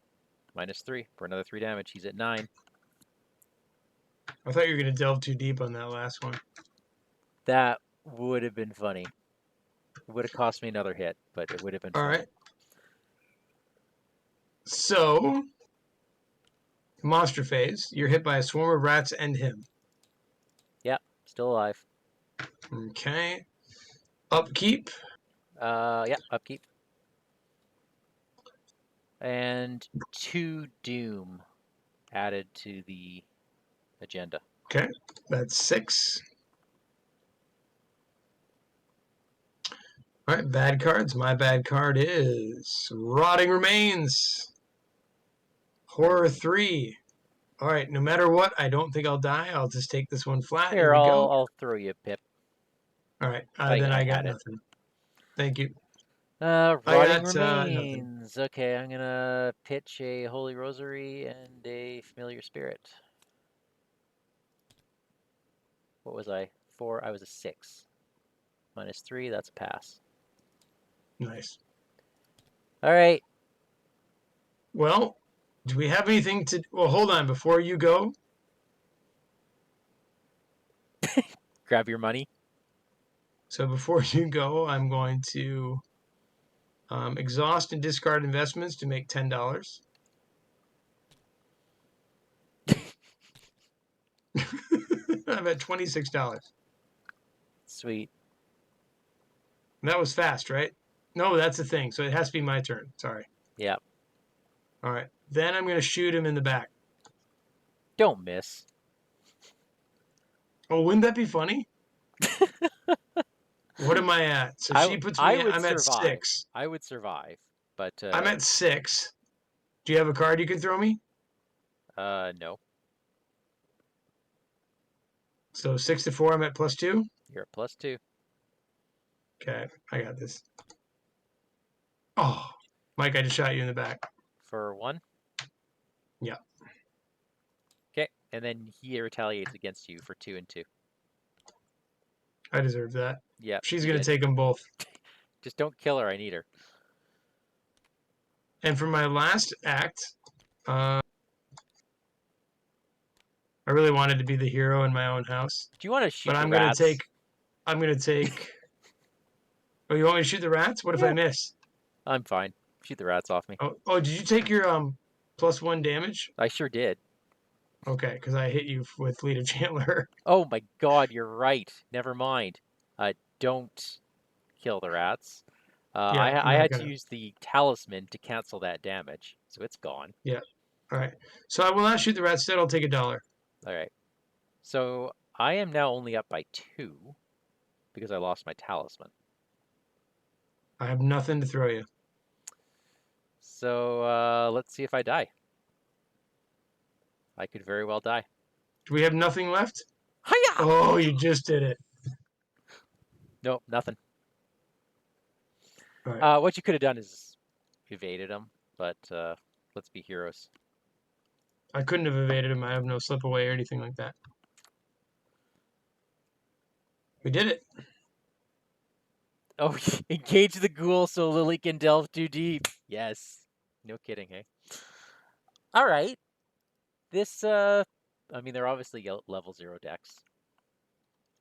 -3 for another 3 damage. He's at 9. I thought you were going to delve too deep on that last one. That would have been funny. It would have cost me another hit, but it would have been All funny. right. So, monster phase. You're hit by a swarm of rats and him. Yep, still alive. Okay. Upkeep. Yeah, upkeep. And 2 doom added to the agenda. Okay. That's 6. All right. Bad cards. My bad card is Rotting Remains. Horror 3. All right. No matter what, I don't think I'll die. I'll just take this one flat. Here Here, we I'll go. I'll throw you a pip. All right. Then I I got had it. nothing. Thank you. I Rotting got nothing. Remains. Okay, I'm gonna pitch a Holy Rosary and a Familiar Spirit. What was I? 4. I was a 6. -3. That's a pass. Nice. All right. Well, do we have anything to? Well, hold on. Before you go, Grab your money. so before you go, I'm going to exhaust and discard investments to make $10. I'm at $26. Sweet. That was fast, right? No, that's the thing. So it has to be my turn. Sorry. Yeah. All right. Then I'm going to shoot him in the back. Don't miss. Oh, wouldn't that be funny? What am I at? So she puts I me. would I'm at survive. 6. I would survive, but I'm at 6. Do you have a card you can throw me? no. So 6 to 4. I'm at +2. You're at +2. Okay, I got this. Oh, Mike, I just shot you in the back. For 1. Yeah, Okay, and then he retaliates against you for 2 and 2. I deserve that. Yep, She's you gonna did. take them both. Just don't kill her. I need her. And for my last act, uh, I really wanted to be the hero in my own house, Do you want to but shoot the I'm gonna take. rats? I'm gonna take. Oh, you want me to shoot the rats? What if I Yeah, miss? I'm fine. Shoot the rats off me. Oh, did you take your +1 damage? I sure did. Okay, because I hit you with Lita Chandler. Oh my god, you're right. Never mind. Don't kill the rats. Yeah, I'm I not had to gonna. use the talisman to cancel that damage, so it's gone. Yeah. All right. So I will not shoot the rats. Instead, I'll take $1. All right. So I am now only up by 2 because I lost my talisman. I have nothing to throw you. So let's see if I die. I could very well die. Do we have nothing left? Hiya! Oh, you just did it. Nope, nothing. All right. What you could have done is evaded him, but let's be heroes. I couldn't have evaded him. I have no slip away or anything like that. We did it. Oh, engage the ghoul so Lily can delve too deep. Yes. No kidding, hey? All right. This, I mean, they're obviously level 0 decks.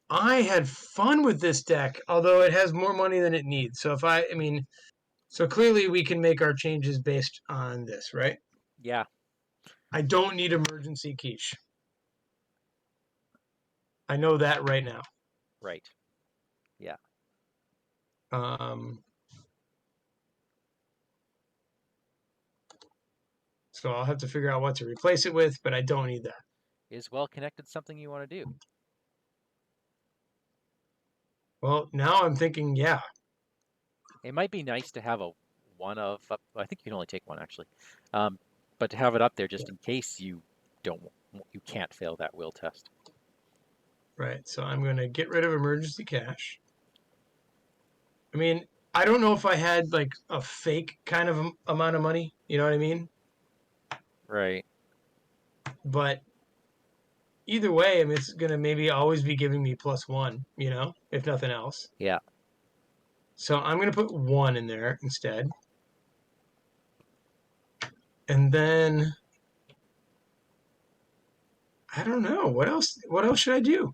I had fun with this deck, although it has more money than it needs. So I mean, so clearly we can make our changes based on this, right? Yeah, I don't need emergency quiche. I know that right now. right. Yeah. Um, so I'll have to figure out what to replace it with, but I don't need that. Is well connected something you want to do? Well, now I'm thinking, yeah, It might be nice to have a one of, I think you can only take one actually, um, but to have it up there just in case you can't fail that will test. right. So I'm going to get rid of emergency cash. I mean, I don't know if I had like a fake kind of amount of money, you know what I mean? Right. But either way, I mean, it's going to maybe always be giving me +1, you know, if nothing else. Yeah. So I'm going to put 1 in there instead. And then I don't know. What else? What else should I do?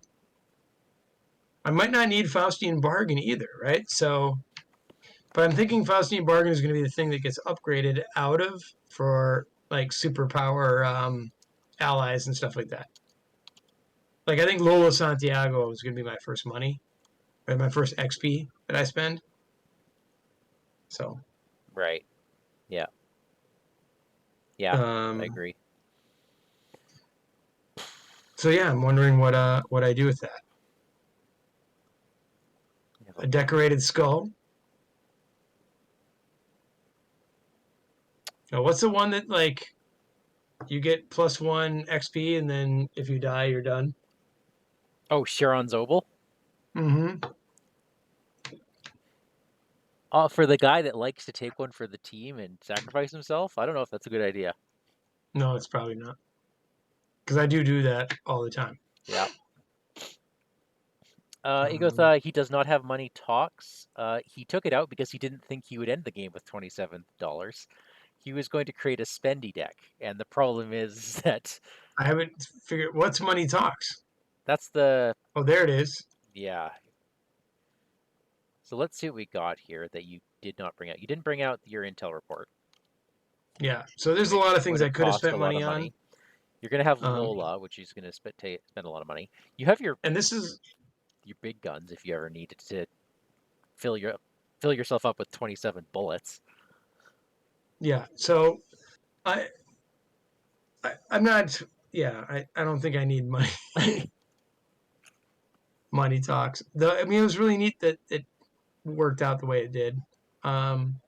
I might not need Faustian Bargain either, right? So, but I'm thinking Faustian Bargain is going to be the thing that gets upgraded out of for like superpower allies and stuff like that. Like I think Lola Santiago is going to be my first money, or my first XP that I spend. So, Right. Yeah. Yeah. I um, agree. so yeah, I'm wondering what I do with that. A decorated skull. Now, what's the one that like you get +1 XP and then if you die, you're done? Oh, Sharon's Obel? Mm-hmm. For the guy that likes to take one for the team and sacrifice himself, I don't know if that's a good idea. No, it's probably not. Because I do that all the time. Yeah. Um, he does not have money talks. He took it out because he didn't think he would end the game with $27. He was going to create a spendy deck, and the problem is that I haven't figured what's money talks. that's the Oh, there it is. yeah. So let's see what we got here that you did not bring out. You didn't bring out your intel report, Yeah. So there's a which lot of things would I have could have cost a spent lot of money on. money. You're gonna have Um, Lola, which is gonna spend a lot of money. You have and this is your big guns if you ever needed to fill your fill yourself up with 27 bullets. yeah. So I, I'm not. Yeah. I don't think I need money. Money talks. I mean, it was really neat that it worked out the way it did. Um,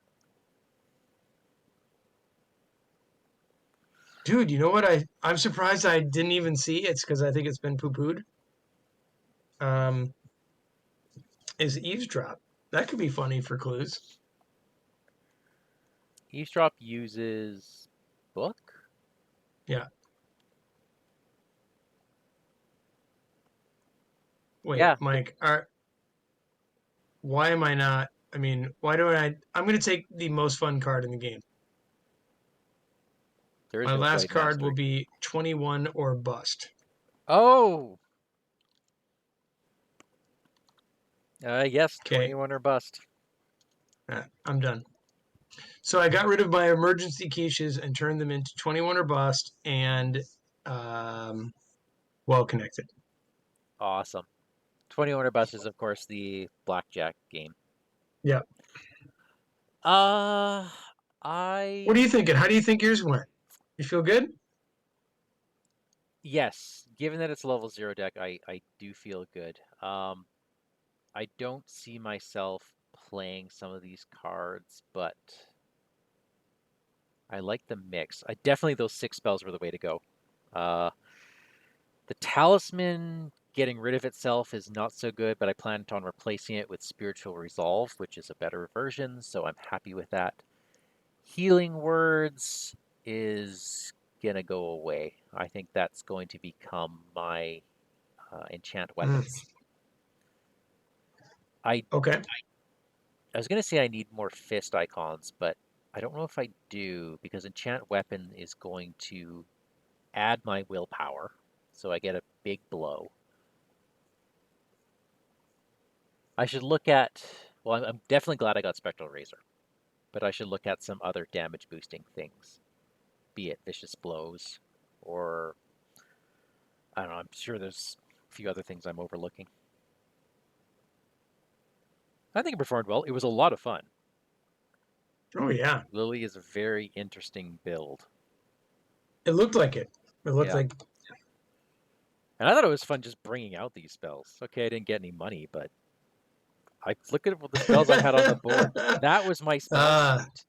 dude, you know what? I'm surprised I didn't even see. It's because I think it's been poo pooed. Um, is eavesdrop. That could be funny for clues. Eavesdrop uses book? Yeah. Wait, Yeah, Mike, why am I not? I mean, why do I? I'm going to take the most fun card in the game. there is My no last Blade card will Mastery. be 21 or bust. Oh! Yes, Okay, 21 or bust. I'm done. So I got rid of my emergency quiches and turned them into 21 or bust and um, well connected. Awesome. 21 or bust is, of course, the blackjack game. Yeah. Uh, What are I you thinking? How do you think yours went? You feel good? yes, given that it's level 0 deck, I do feel good. I don't see myself playing some of these cards, but I like the mix. I definitely those 6 spells were the way to go. Uh, the talisman getting rid of itself is not so good, but I planned on replacing it with spiritual resolve, which is a better version, so I'm happy with that. Healing words is gonna go away. I think that's going to become my enchant Mm, weapons. I okay. I was gonna say I need more fist icons, but I don't know if I do because enchant weapon is going to add my willpower, so I get a big blow. I should look at. Well, I'm definitely glad I got Spectral Razor, but I should look at some other damage boosting things, be it vicious blows, or I don't know. I'm sure there's a few other things I'm overlooking. I think it performed well. It was a lot of fun. Oh yeah. Lily is a very interesting build. It looked like it. It looked Yeah. like And I thought it was fun just bringing out these spells. Okay, I didn't get any money, but I look at the spells I had on the board. That was my spell uh suite.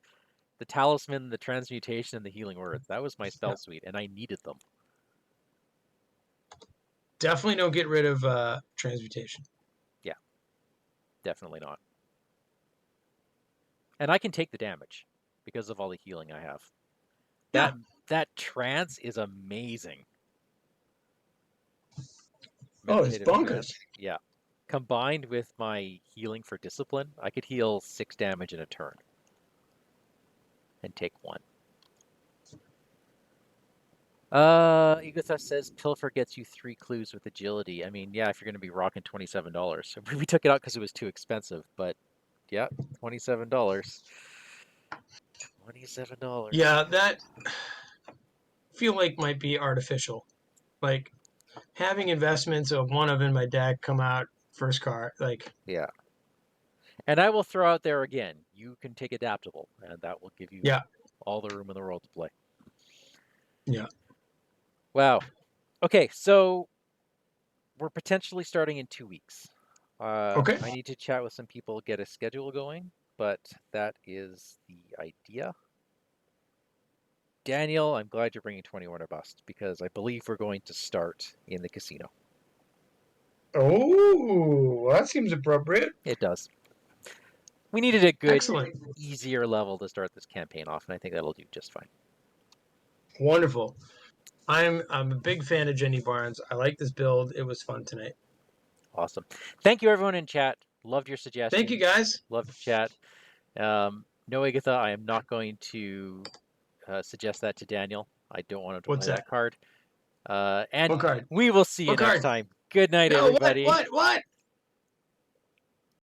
The talisman, the transmutation, and the healing words. That was my yeah. spell suite, and I needed them. Definitely don't get rid of transmutation. Yeah, definitely not. And I can take the damage because of all the healing I have. That Yeah. that trance is amazing. Oh, it's Meditative bonkers. trance. Yeah. Combined with my healing for discipline, I could heal 6 damage in a turn and take 1. Igotha says Pilfer gets you 3 clues with agility. I mean, yeah, if you're going to be rocking $27. We took it out because it was too expensive, but yeah, $27. $27. Yeah, that feel like might be artificial. Like having investments of one of in my deck come out first card. Like Yeah. And I will throw out there again, you can take adaptable, and that will give you yeah, all the room in the world to play. yeah. Wow. Okay, so we're potentially starting in 2 weeks. Okay. I need to chat with some people, get a schedule going, but that is the idea. Daniel, I'm glad you're bringing 21 or bust because I believe we're going to start in the casino. Oh, that seems appropriate. It does. We needed a good, Excellent. easier level to start this campaign off, and I think that'll do just fine. Wonderful. I'm a big fan of Jenny Barnes. I like this build. It was fun tonight. Awesome. Thank you, everyone in chat. Loved your Thank you suggestions. guys. Loved the chat. No, Agatha, I am not going to suggest that to Daniel. I don't want him to What's play that? that card. And What card? we will see you What next card? time. Good night, No, what? everybody. What? What?